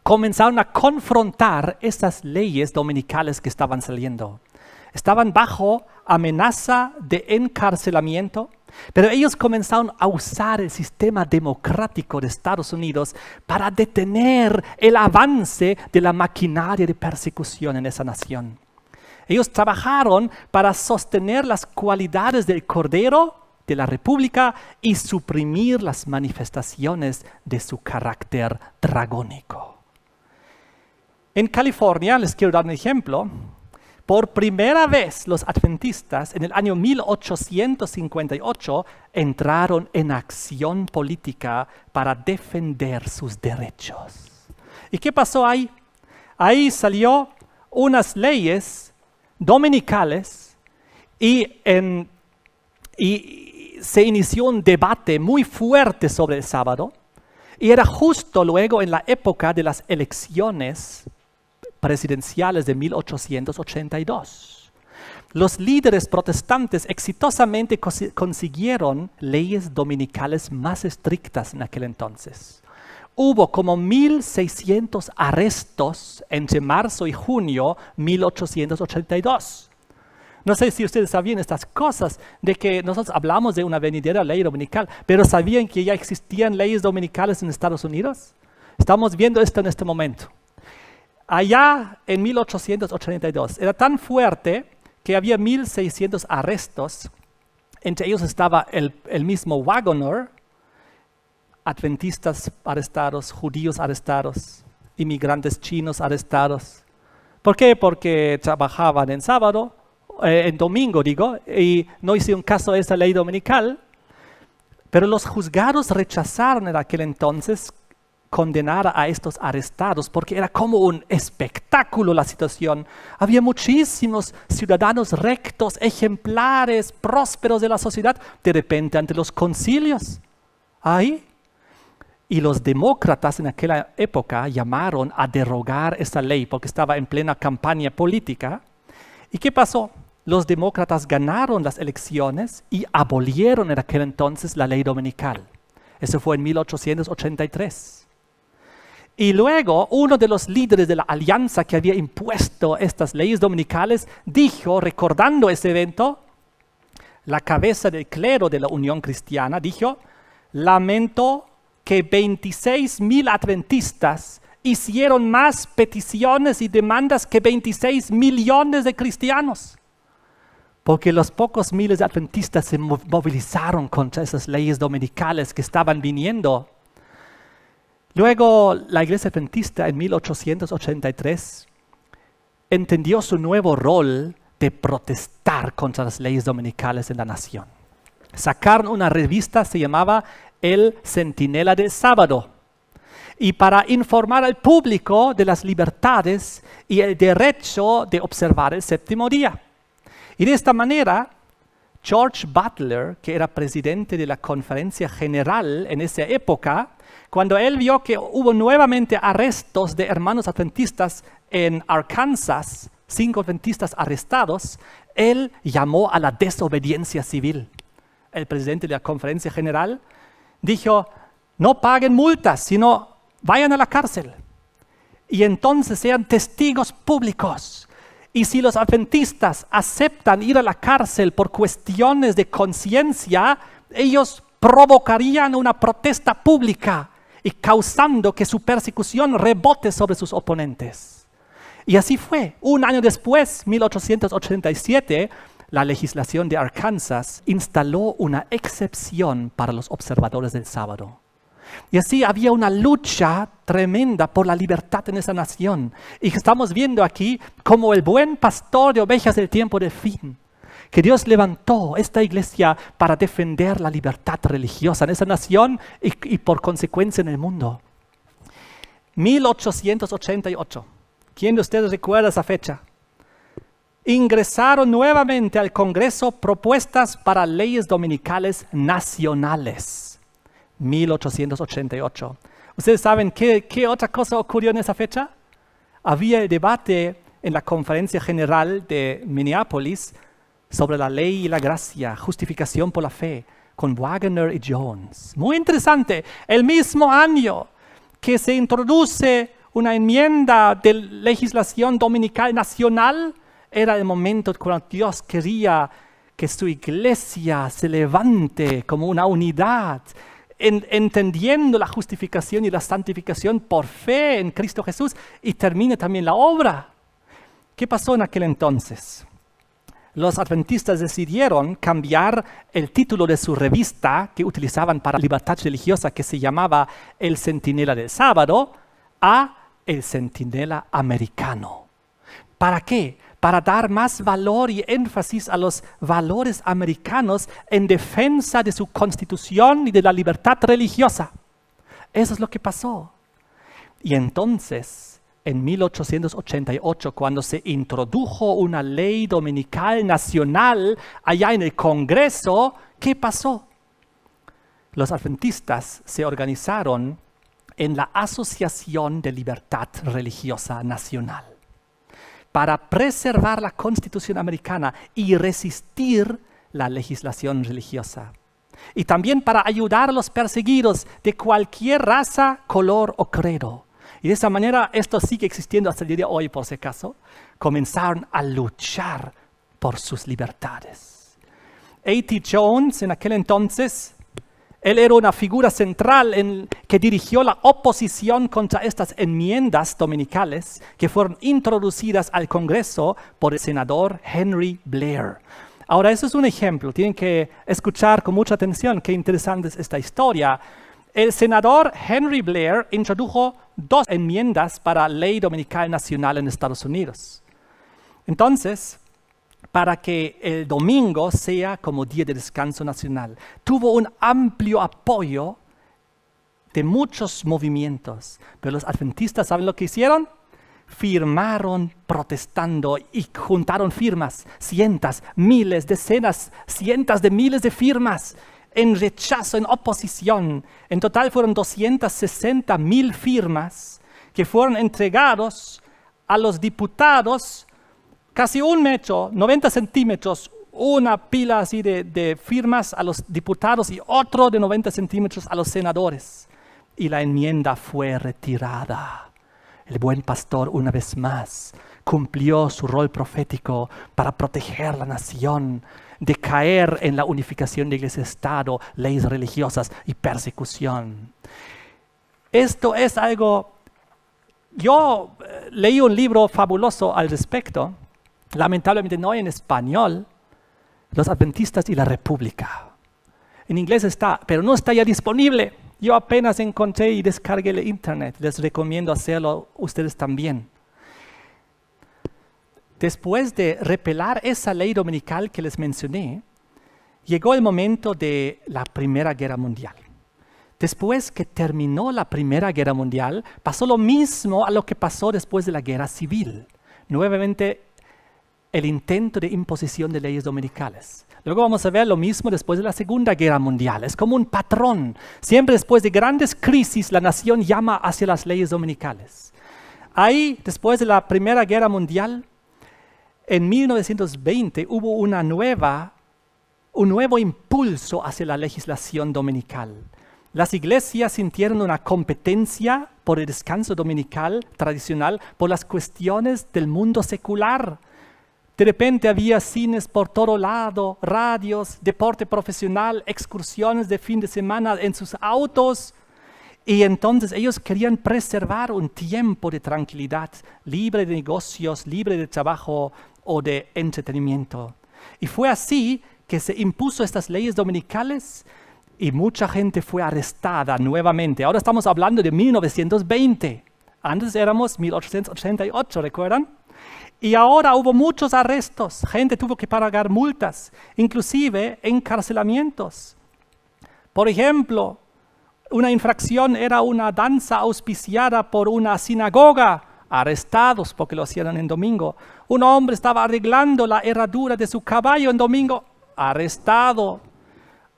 comenzaron a confrontar esas leyes dominicales que estaban saliendo. Estaban bajo amenaza de encarcelamiento, pero ellos comenzaron a usar el sistema democrático de Estados Unidos para detener el avance de la maquinaria de persecución en esa nación. Ellos trabajaron para sostener las cualidades del Cordero de la República y suprimir las manifestaciones de su carácter dragónico. En California, les quiero dar un ejemplo. Por primera vez los adventistas en el año 1858 entraron en acción política para defender sus derechos. ¿Y qué pasó ahí? Ahí salió unas leyes dominicales y se inició un debate muy fuerte sobre el sábado. Y era justo luego en la época de las elecciones presidenciales de 1882. Los líderes protestantes exitosamente consiguieron leyes dominicales más estrictas en aquel entonces. Hubo como 1.600 arrestos entre marzo y junio de 1882. No sé si ustedes sabían estas cosas, de que nosotros hablamos de una venidera ley dominical, pero ¿sabían que ya existían leyes dominicales en Estados Unidos? Estamos viendo esto en este momento. Allá en 1882 era tan fuerte que había 1.600 arrestos. Entre ellos estaba el mismo Wagoner, adventistas arrestados, judíos arrestados, inmigrantes chinos arrestados. ¿Por qué? Porque trabajaban en sábado, en domingo digo, y no hicieron caso a esa ley dominical, pero los juzgados rechazaron en aquel entonces condenar a estos arrestados porque era como un espectáculo la situación. Había muchísimos ciudadanos rectos, ejemplares, prósperos de la sociedad, de repente ante los concilios. Ahí. Y los demócratas en aquella época llamaron a derogar esa ley porque estaba en plena campaña política. ¿Y qué pasó? Los demócratas ganaron las elecciones y abolieron en aquel entonces la ley dominical. Eso fue en 1883. Y luego uno de los líderes de la alianza que había impuesto estas leyes dominicales dijo, recordando ese evento, la cabeza del clero de la Unión Cristiana dijo, lamento que 26,000 adventistas hicieron más peticiones y demandas que 26 millones de cristianos. Porque los pocos miles de adventistas se movilizaron contra esas leyes dominicales que estaban viniendo. Luego la iglesia adventista en 1883 entendió su nuevo rol de protestar contra las leyes dominicales en la nación. Sacaron una revista, se llamaba El Centinela del Sábado. Y para informar al público de las libertades y el derecho de observar el séptimo día. Y de esta manera, George Butler, que era presidente de la Conferencia General en esa época, cuando él vio que hubo nuevamente arrestos de hermanos adventistas en Arkansas, 5 adventistas arrestados, él llamó a la desobediencia civil. El presidente de la Conferencia General dijo, no paguen multas, sino vayan a la cárcel. Y entonces sean testigos públicos. Y si los adventistas aceptan ir a la cárcel por cuestiones de conciencia, ellos provocarían una protesta pública y causando que su persecución rebote sobre sus oponentes. Y así fue. Un año después, 1887, la legislación de Arkansas instaló una excepción para los observadores del sábado. Y así había una lucha tremenda por la libertad en esa nación. Y estamos viendo aquí como el buen pastor de ovejas del tiempo del fin, que Dios levantó esta iglesia para defender la libertad religiosa en esa nación y por consecuencia en el mundo. 1888. ¿Quién de ustedes recuerda esa fecha? Ingresaron nuevamente al Congreso propuestas para leyes dominicales nacionales. 1888. ¿Ustedes saben qué otra cosa ocurrió en esa fecha? Había el debate en la Conferencia General de Minneapolis sobre la ley y la gracia, justificación por la fe, con Wagoner y Jones. Muy interesante. El mismo año que se introduce una enmienda de legislación dominical nacional, era el momento cuando Dios quería que su iglesia se levante como una unidad, entendiendo la justificación y la santificación por fe en Cristo Jesús y termine también la obra. ¿Qué pasó en aquel entonces? Los adventistas decidieron cambiar el título de su revista que utilizaban para libertad religiosa, que se llamaba El Centinela del Sábado, a El Centinela Americano. ¿Para qué? Para dar más valor y énfasis a los valores americanos en defensa de su constitución y de la libertad religiosa. Eso es lo que pasó. Y entonces, en 1888, cuando se introdujo una ley dominical nacional allá en el Congreso, ¿qué pasó? Los adventistas se organizaron en la Asociación de Libertad Religiosa Nacional para preservar la Constitución americana y resistir la legislación religiosa. Y también para ayudar a los perseguidos de cualquier raza, color o credo. Y de esa manera, esto sigue existiendo hasta el día de hoy, por si acaso, comenzaron a luchar por sus libertades. A.T. Jones, en aquel entonces, él era una figura central que dirigió la oposición contra estas enmiendas dominicales que fueron introducidas al Congreso por el senador Henry Blair. Ahora, eso es un ejemplo. Tienen que escuchar con mucha atención qué interesante es esta historia. El senador Henry Blair introdujo 2 enmiendas para la Ley Dominical Nacional en Estados Unidos. Entonces, para que el domingo sea como día de descanso nacional, tuvo un amplio apoyo de muchos movimientos. Pero los adventistas, ¿saben lo que hicieron? Firmaron protestando y juntaron firmas, cientos, miles, decenas, cientos de miles de firmas en rechazo, en oposición. En total fueron 260,000 firmas que fueron entregados a los diputados, casi 1 metro, 90 centímetros, una pila así de firmas a los diputados y otro de 90 centímetros a los senadores. Y la enmienda fue retirada. El buen pastor, una vez más, cumplió su rol profético para proteger la nación de caer en la unificación de iglesia-estado, leyes religiosas y persecución. Esto es algo... Yo leí un libro fabuloso al respecto, lamentablemente no en español, Los Adventistas y la República. En inglés está, pero no está ya disponible. Yo apenas encontré y descargué el internet. Les recomiendo hacerlo ustedes también. Después de repelar esa ley dominical que les mencioné, llegó el momento de la Primera Guerra Mundial. Después que terminó la Primera Guerra Mundial, pasó lo mismo a lo que pasó después de la Guerra Civil. Nuevamente, el intento de imposición de leyes dominicales. Luego vamos a ver lo mismo después de la Segunda Guerra Mundial. Es como un patrón. Siempre después de grandes crisis, la nación llama hacia las leyes dominicales. Ahí, después de la Primera Guerra Mundial, en 1920 hubo un nuevo impulso hacia la legislación dominical. Las iglesias sintieron una competencia por el descanso dominical tradicional por las cuestiones del mundo secular. De repente había cines por todo lado, radios, deporte profesional, excursiones de fin de semana en sus autos. Y entonces ellos querían preservar un tiempo de tranquilidad, libre de negocios, libre de trabajo o de entretenimiento. Y fue así que se impuso estas leyes dominicales y mucha gente fue arrestada nuevamente. Ahora estamos hablando de 1920. Antes éramos 1888, ¿recuerdan? Y ahora hubo muchos arrestos, gente tuvo que pagar multas, inclusive encarcelamientos. Por ejemplo, una infracción era una danza auspiciada por una sinagoga, arrestados porque lo hacían en domingo. Un hombre estaba arreglando la herradura de su caballo en domingo, arrestado.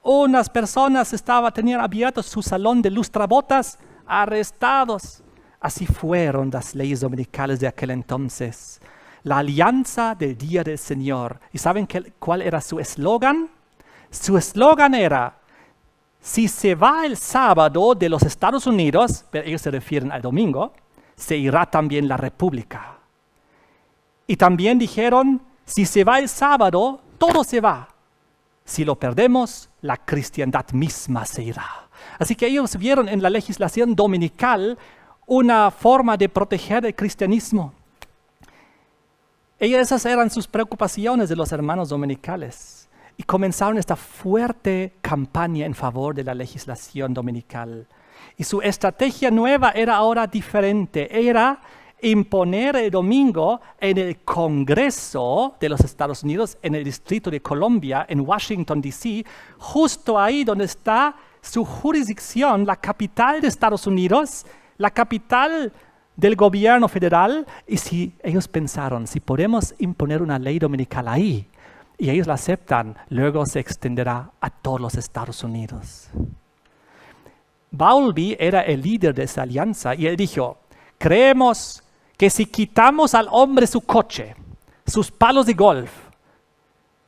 Unas personas tenían abierto su salón de lustrabotas, arrestados. Así fueron las leyes dominicales de aquel entonces. La alianza del Día del Señor. ¿Y saben cuál era su eslogan? Su eslogan era, si se va el sábado de los Estados Unidos, pero ellos se refieren al domingo, se irá también la República. Y también dijeron, si se va el sábado, todo se va. Si lo perdemos, la cristiandad misma se irá. Así que ellos vieron en la legislación dominical una forma de proteger el cristianismo. Esas eran sus preocupaciones de los hermanos dominicales y comenzaron esta fuerte campaña en favor de la legislación dominical. Y su estrategia nueva era ahora diferente, era imponer el domingo en el Congreso de los Estados Unidos, en el Distrito de Columbia, en Washington, D.C., justo ahí donde está su jurisdicción, la capital de Estados Unidos, la capital del gobierno federal, y si ellos pensaron, si podemos imponer una ley dominical ahí, y ellos la aceptan, luego se extenderá a todos los Estados Unidos. Bowlby era el líder de esa alianza y él dijo, creemos que si quitamos al hombre su coche, sus palos de golf,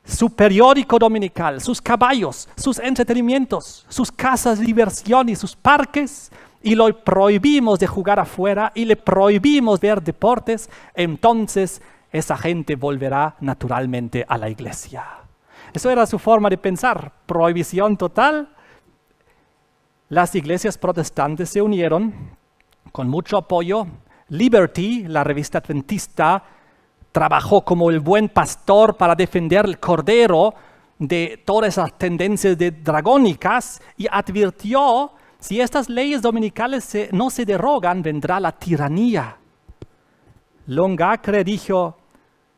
su periódico dominical, sus caballos, sus entretenimientos, sus casas de diversión y sus parques, y lo prohibimos de jugar afuera y le prohibimos ver deportes, entonces esa gente volverá naturalmente a la iglesia. Eso era su forma de pensar, prohibición total. Las iglesias protestantes se unieron con mucho apoyo. Liberty, la revista adventista, trabajó como el buen pastor para defender el cordero de todas esas tendencias dragónicas y advirtió, si estas leyes dominicales no se derogan, vendrá la tiranía. Longacre dijo,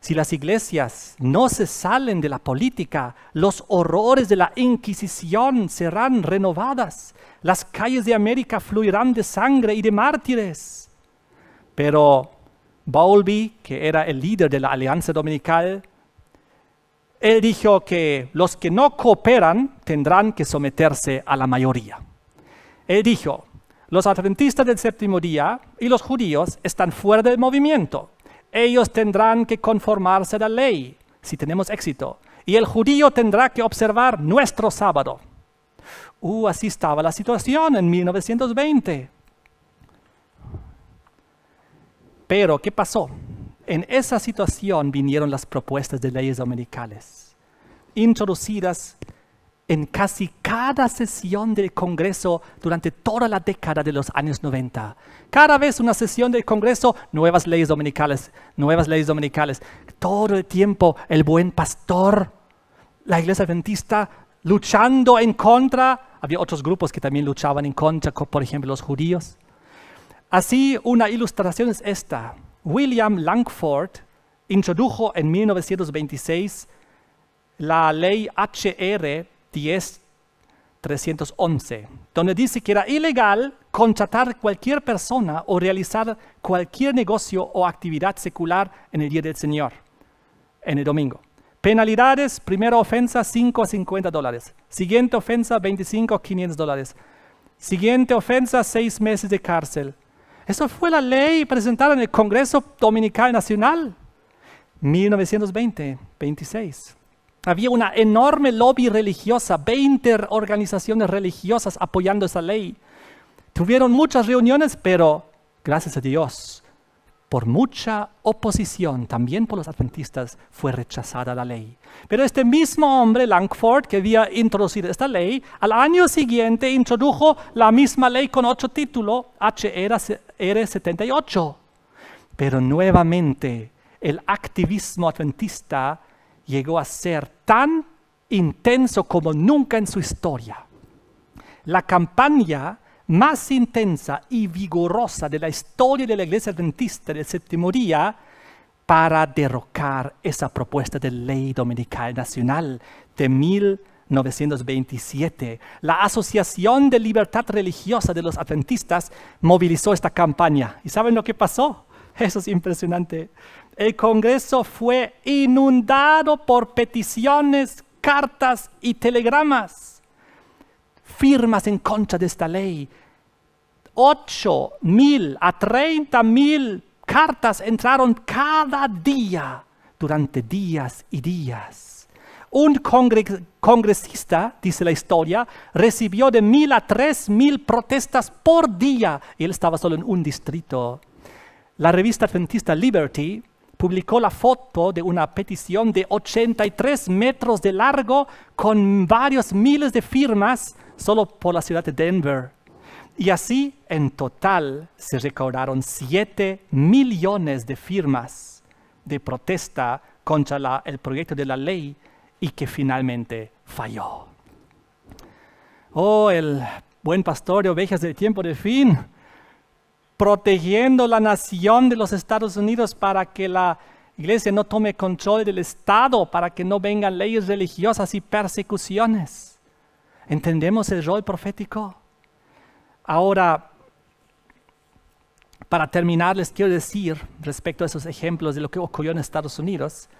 si las iglesias no se salen de la política, los horrores de la Inquisición serán renovadas. Las calles de América fluirán de sangre y de mártires. Pero Bowlby, que era el líder de la Alianza Dominical, él dijo que los que no cooperan tendrán que someterse a la mayoría. Él dijo, los adventistas del séptimo día y los judíos están fuera del movimiento. Ellos tendrán que conformarse a la ley si tenemos éxito. Y el judío tendrá que observar nuestro sábado. Así estaba la situación en 1920. Pero, ¿qué pasó? En esa situación vinieron las propuestas de leyes dominicales, introducidas en casi cada sesión del Congreso durante toda la década de los años 90. Cada vez una sesión del Congreso, nuevas leyes dominicales, nuevas leyes dominicales. Todo el tiempo el buen pastor, la iglesia adventista, luchando en contra. Había otros grupos que también luchaban en contra, por ejemplo los judíos. Así, una ilustración es esta. William Langford introdujo en 1926 la ley HR 10.311, donde dice que era ilegal contratar cualquier persona o realizar cualquier negocio o actividad secular en el día del Señor, en el domingo. Penalidades, primera ofensa, $5 a $50. Siguiente ofensa, $25 a $500. Siguiente ofensa, 6 meses de cárcel. Eso fue la ley presentada en el Congreso Dominical Nacional, 1926. Había una enorme lobby religiosa, 20 organizaciones religiosas apoyando esa ley. Tuvieron muchas reuniones, pero gracias a Dios, por mucha oposición, también por los adventistas, fue rechazada la ley. Pero este mismo hombre, Langford, que había introducido esta ley, al año siguiente introdujo la misma ley con otro título, HR 78. Pero nuevamente, el activismo adventista llegó a ser tan intenso como nunca en su historia. La campaña más intensa y vigorosa de la historia de la Iglesia Adventista del Séptimo Día para derrocar esa propuesta de ley dominical nacional de 1927. La Asociación de Libertad Religiosa de los Adventistas movilizó esta campaña. ¿Y saben lo que pasó? Eso es impresionante. El Congreso fue inundado por peticiones, cartas y telegramas, firmas en contra de esta ley. 8,000 a 30,000 cartas entraron cada día durante días y días. Un congresista, dice la historia, recibió de 1,000 a 3,000 protestas por día y él estaba solo en un distrito. La revista adventista Liberty publicó la foto de una petición de 83 metros de largo con varios miles de firmas solo por la ciudad de Denver. Y así, en total, se recaudaron 7 millones de firmas de protesta contra el proyecto de la ley y que finalmente falló. Oh, el buen pastor de ovejas del tiempo del fin, protegiendo la nación de los Estados Unidos para que la iglesia no tome control del Estado, para que no vengan leyes religiosas y persecuciones. ¿Entendemos el rol profético? Ahora, Para terminar, les quiero decir, respecto a esos ejemplos de lo que ocurrió en Estados Unidos,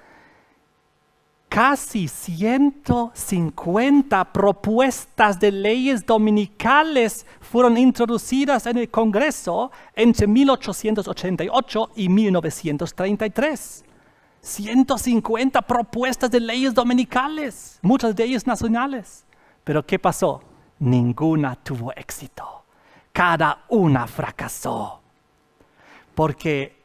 casi 150 propuestas de leyes dominicales fueron introducidas en el Congreso entre 1888 y 1933. 150 propuestas de leyes dominicales, muchas de ellas nacionales. Pero ¿qué pasó? Ninguna tuvo éxito. Cada una fracasó. Porque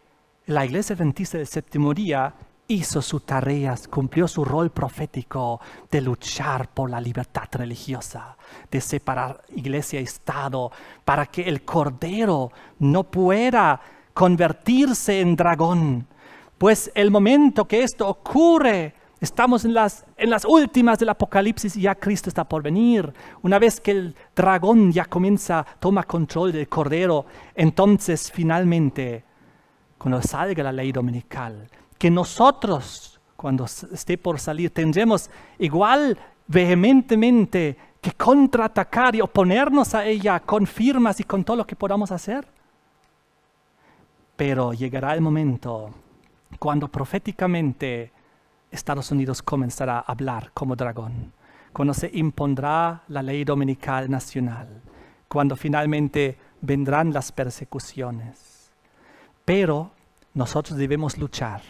la Iglesia Adventista del Séptimo Día hizo sus tareas, cumplió su rol profético de luchar por la libertad religiosa, de separar iglesia y Estado, para que el Cordero no pueda convertirse en dragón. Pues el momento que esto ocurre, estamos en las últimas del Apocalipsis y ya Cristo está por venir. Una vez que el dragón ya toma control del Cordero, entonces finalmente, cuando salga la ley dominical, que nosotros, cuando esté por salir, tendremos igual vehementemente que contraatacar y oponernos a ella con firmas y con todo lo que podamos hacer. Pero llegará el momento cuando proféticamente Estados Unidos comenzará a hablar como dragón, cuando se impondrá la ley dominical nacional, cuando finalmente vendrán las persecuciones. Pero nosotros debemos luchar,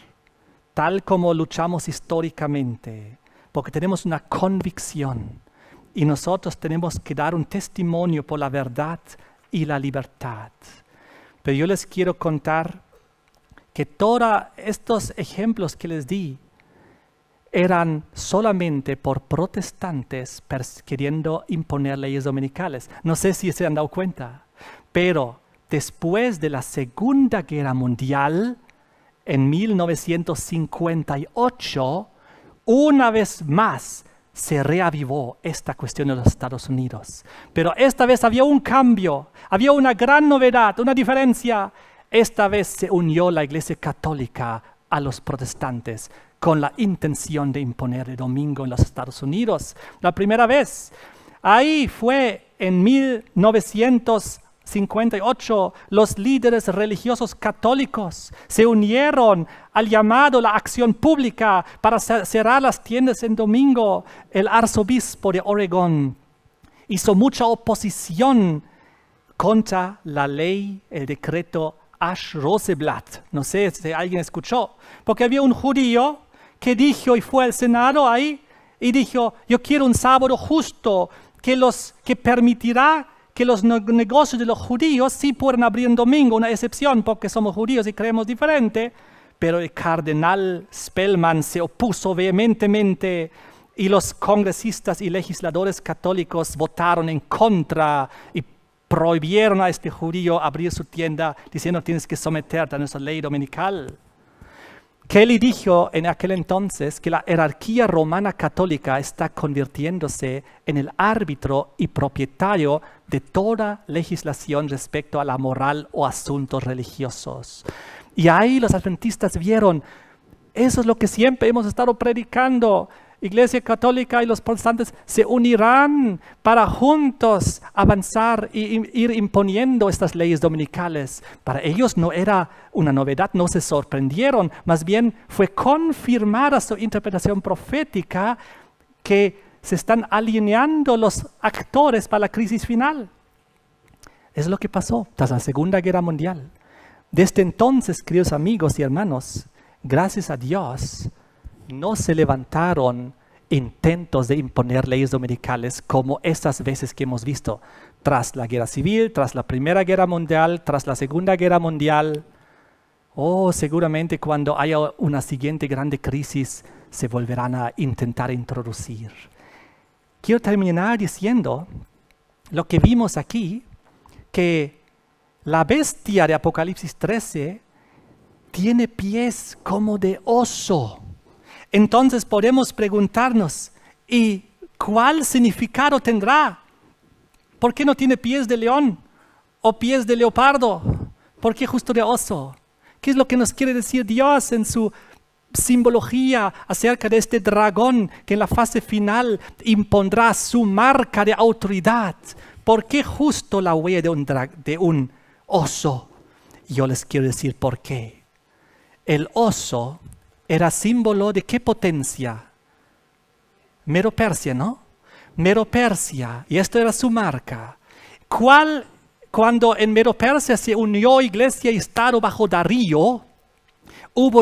tal como luchamos históricamente, porque tenemos una convicción y nosotros tenemos que dar un testimonio por la verdad y la libertad. Pero yo les quiero contar que todos estos ejemplos que les di eran solamente por protestantes queriendo imponer leyes dominicales. No sé si se han dado cuenta, pero después de la Segunda Guerra Mundial, en 1958, una vez más se reavivó esta cuestión en los Estados Unidos. Pero esta vez había un cambio, había una gran novedad, una diferencia. Esta vez se unió la Iglesia Católica a los protestantes con la intención de imponer el domingo en los Estados Unidos. La primera vez, ahí fue en 1958, los líderes religiosos católicos se unieron al llamado la acción pública para cerrar las tiendas en domingo. El arzobispo de Oregón hizo mucha oposición contra la ley, el decreto Ash-Roseblatt. No sé si alguien escuchó, porque había un judío que dijo y fue al Senado ahí y dijo: yo quiero un sábado justo que permitirá que los negocios de los judíos sí puedan abrir en domingo, una excepción porque somos judíos y creemos diferente. Pero el cardenal Spellman se opuso vehementemente y los congresistas y legisladores católicos votaron en contra y prohibieron a este judío abrir su tienda diciendo: tienes que someterte a nuestra ley dominical. Kelly dijo en aquel entonces que la jerarquía romana católica está convirtiéndose en el árbitro y propietario de toda legislación respecto a la moral o asuntos religiosos. Y ahí los adventistas vieron, eso es lo que siempre hemos estado predicando. Iglesia Católica y los protestantes se unirán para juntos avanzar y ir imponiendo estas leyes dominicales. Para ellos no era una novedad, no se sorprendieron, más bien fue confirmada su interpretación profética que se están alineando los actores para la crisis final. Es lo que pasó tras la Segunda Guerra Mundial. Desde entonces, queridos amigos y hermanos, gracias a Dios, no se levantaron intentos de imponer leyes dominicales como estas veces que hemos visto tras la guerra civil, tras la Primera Guerra Mundial, tras la Segunda Guerra Mundial. Seguramente cuando haya una siguiente grande crisis se volverán a intentar introducir. Quiero terminar diciendo lo que vimos aquí, que la bestia de Apocalipsis 13 tiene pies como de oso. Entonces podemos preguntarnos, ¿y cuál significado tendrá? ¿Por qué no tiene pies de león o pies de leopardo? ¿Por qué justo de oso? ¿Qué es lo que nos quiere decir Dios en su simbología acerca de este dragón que en la fase final impondrá su marca de autoridad? ¿Por qué justo la huella de un oso? Y yo les quiero decir por qué. El oso era símbolo de qué potencia. Medo-Persia, ¿no? Medo-Persia, y esto era su marca. Cuando en Medo-Persia se unió iglesia y Estado bajo Darío, hubo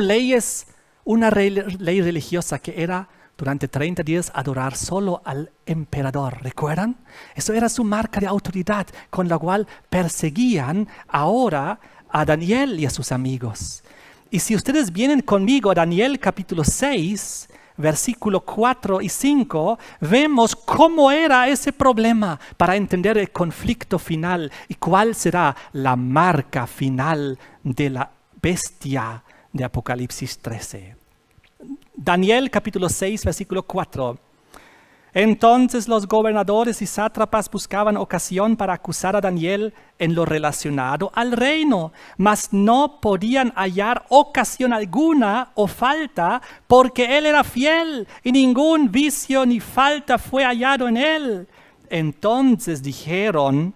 una ley religiosa que era durante 30 días adorar solo al emperador. ¿Recuerdan? Eso era su marca de autoridad con la cual perseguían ahora a Daniel y a sus amigos. Y si ustedes vienen conmigo a Daniel capítulo 6, versículo 4 y 5, vemos cómo era ese problema para entender el conflicto final y cuál será la marca final de la bestia de Apocalipsis 13. Daniel capítulo 6, versículo 4. Entonces los gobernadores y sátrapas buscaban ocasión para acusar a Daniel en lo relacionado al reino, mas no podían hallar ocasión alguna o falta, porque él era fiel y ningún vicio ni falta fue hallado en él. Entonces dijeron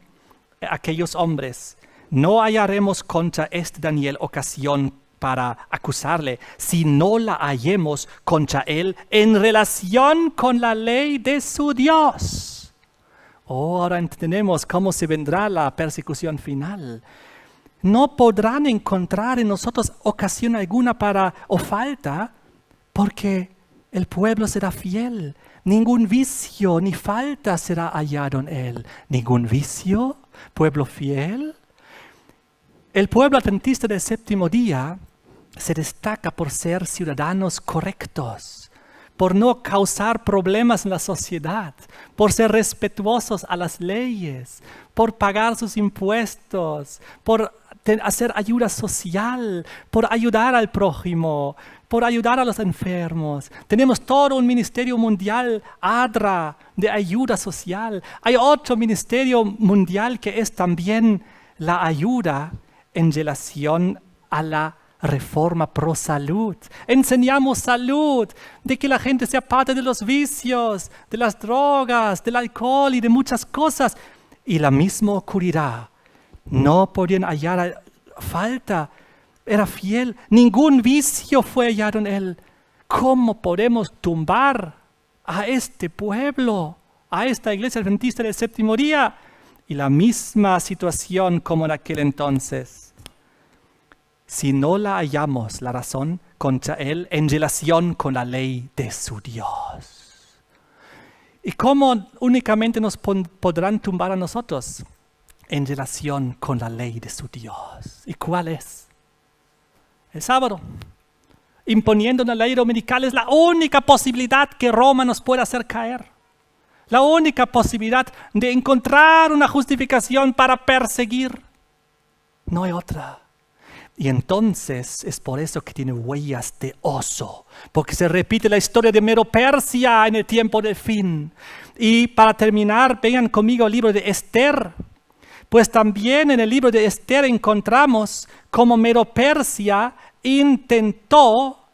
aquellos hombres: no hallaremos contra este Daniel ocasión para acusarle, si no la hallemos contra él en relación con la ley de su Dios. Ahora entendemos cómo se vendrá la persecución final. No podrán encontrar en nosotros ocasión alguna o falta, porque el pueblo será fiel. Ningún vicio ni falta será hallado en él. ¿Ningún vicio? ¿Pueblo fiel? El pueblo adventista del séptimo día se destaca por ser ciudadanos correctos, por no causar problemas en la sociedad, por ser respetuosos a las leyes, por pagar sus impuestos, por hacer ayuda social, por ayudar al prójimo, por ayudar a los enfermos. Tenemos todo un ministerio mundial, ADRA, de ayuda social. Hay otro ministerio mundial que es también la ayuda en relación a la reforma pro salud. Enseñamos salud, de que la gente se aparte de los vicios, de las drogas, del alcohol y de muchas cosas. Y la misma ocurrirá. No podían hallar falta. Era fiel. Ningún vicio fue hallado en él. ¿Cómo podemos tumbar a este pueblo, a esta iglesia adventista del séptimo día? Y la misma situación como en aquel entonces. Si no la hallamos, la razón contra él en relación con la ley de su Dios. ¿Y cómo únicamente nos podrán tumbar a nosotros? En relación con la ley de su Dios. ¿Y cuál es? El sábado. Imponiendo una ley dominical es la única posibilidad que Roma nos pueda hacer caer. La única posibilidad de encontrar una justificación para perseguir. No hay otra. Y entonces es por eso que tiene huellas de oso, porque se repite la historia de Medo-Persia en el tiempo del fin. Y para terminar, vengan conmigo al libro de Esther, pues también en el libro de Esther encontramos cómo Medo-Persia intentó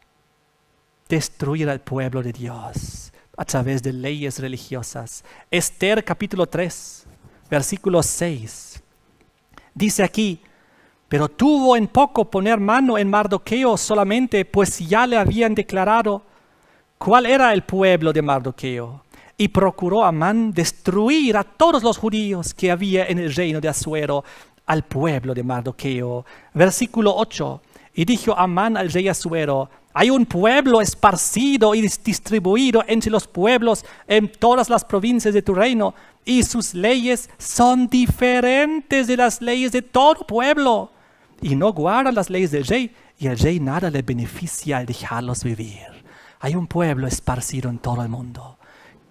destruir al pueblo de Dios a través de leyes religiosas. Esther capítulo 3, versículo 6, dice aquí: pero tuvo en poco poner mano en Mardoqueo solamente, pues ya le habían declarado cuál era el pueblo de Mardoqueo. Y procuró Amán destruir a todos los judíos que había en el reino de Asuero, al pueblo de Mardoqueo. Versículo 8. Y dijo Amán al rey Asuero: hay un pueblo esparcido y distribuido entre los pueblos en todas las provincias de tu reino, y sus leyes son diferentes de las leyes de todo pueblo. Y no guarda las leyes del rey, y el rey nada le beneficia al dejarlos vivir. Hay un pueblo esparcido en todo el mundo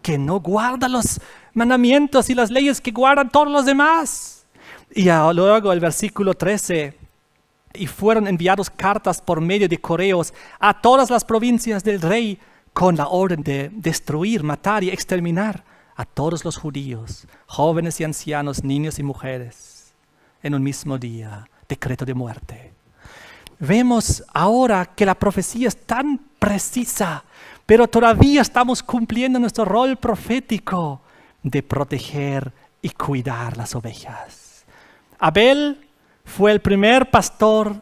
que no guarda los mandamientos y las leyes que guardan todos los demás. Y luego el versículo 13: y fueron enviados cartas por medio de correos a todas las provincias del rey con la orden de destruir, matar y exterminar a todos los judíos, jóvenes y ancianos, niños y mujeres, en un mismo día. Decreto de muerte. Vemos ahora que la profecía es tan precisa, pero todavía estamos cumpliendo nuestro rol profético de proteger y cuidar las ovejas. Abel fue el primer pastor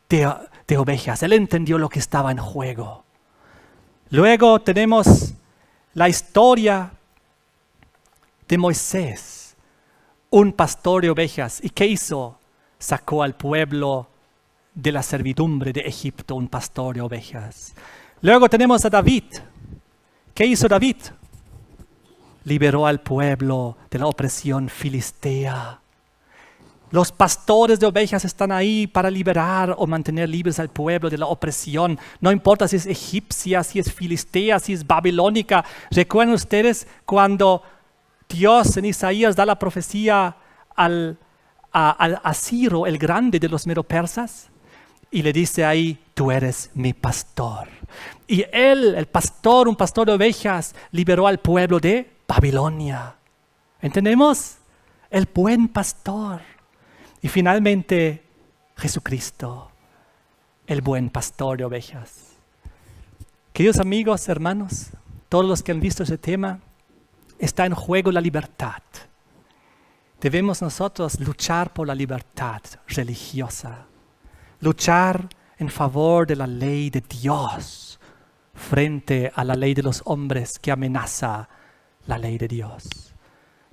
de ovejas. Él entendió lo que estaba en juego. Luego tenemos la historia de Moisés, un pastor de ovejas. ¿Y qué hizo? Sacó al pueblo de la servidumbre de Egipto, un pastor de ovejas. Luego tenemos a David. ¿Qué hizo David? Liberó al pueblo de la opresión filistea. Los pastores de ovejas están ahí para liberar o mantener libres al pueblo de la opresión. No importa si es egipcia, si es filistea, si es babilónica. ¿Recuerdan ustedes cuando Dios en Isaías da la profecía a Ciro, el grande de los medo-persas? Y le dice ahí, tú eres mi pastor. Y él, el pastor, un pastor de ovejas, liberó al pueblo de Babilonia. ¿Entendemos? El buen pastor. Y finalmente, Jesucristo, el buen pastor de ovejas. Queridos amigos, hermanos, todos los que han visto ese tema, está en juego la libertad. Debemos nosotros luchar por la libertad religiosa. Luchar en favor de la ley de Dios frente a la ley de los hombres que amenaza la ley de Dios.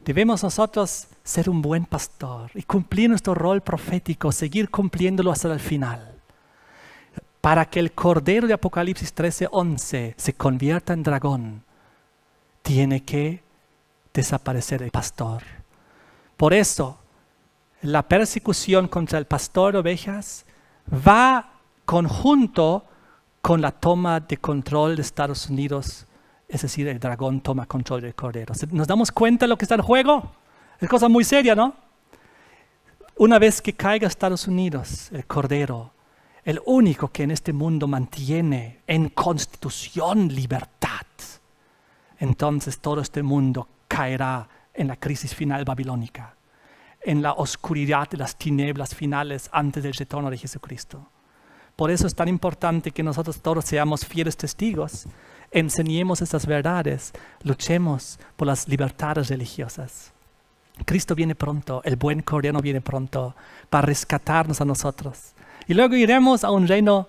Debemos nosotros ser un buen pastor y cumplir nuestro rol profético, seguir cumpliéndolo hasta el final. Para que el Cordero de Apocalipsis 13:11 se convierta en dragón, tiene que desaparecer el pastor. Por eso, la persecución contra el pastor de ovejas va conjunto con la toma de control de Estados Unidos. Es decir, el dragón toma control del cordero. ¿Nos damos cuenta de lo que está en juego? Es cosa muy seria, ¿no? Una vez que caiga Estados Unidos, el cordero, el único que en este mundo mantiene en constitución libertad, entonces todo este mundo caerá en la crisis final babilónica, en la oscuridad de las tinieblas finales antes del retorno de Jesucristo. Por eso es tan importante que nosotros todos seamos fieles testigos, enseñemos estas verdades, luchemos por las libertades religiosas. Cristo viene pronto, el buen cordero viene pronto para rescatarnos a nosotros. Y luego iremos a un reino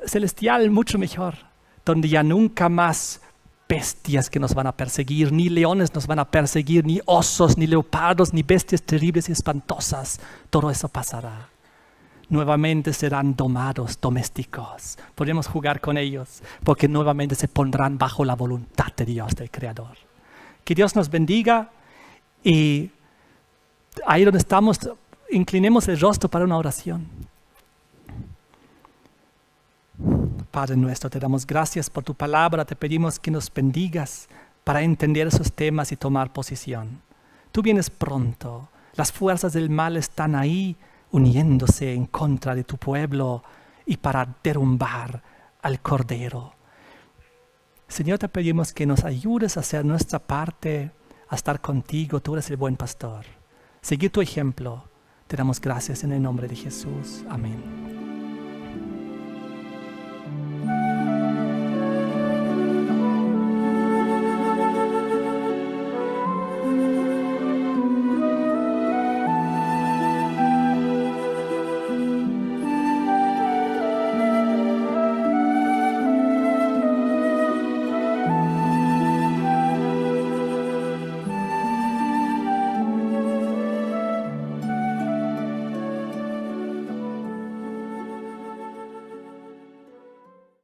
celestial mucho mejor, donde ya nunca más bestias que nos van a perseguir, ni leones nos van a perseguir, ni osos, ni leopardos, ni bestias terribles y espantosas. Todo eso pasará. Nuevamente serán domados, domésticos. Podremos jugar con ellos, porque nuevamente se pondrán bajo la voluntad de Dios, del Creador. Que Dios nos bendiga y ahí donde estamos, inclinemos el rostro para una oración. Padre nuestro, te damos gracias por tu palabra, te pedimos que nos bendigas para entender esos temas y tomar posición. Tú vienes pronto, las fuerzas del mal están ahí uniéndose en contra de tu pueblo y para derrumbar al Cordero. Señor, te pedimos que nos ayudes a hacer nuestra parte, a estar contigo, tú eres el buen pastor. Seguir tu ejemplo, te damos gracias en el nombre de Jesús. Amén.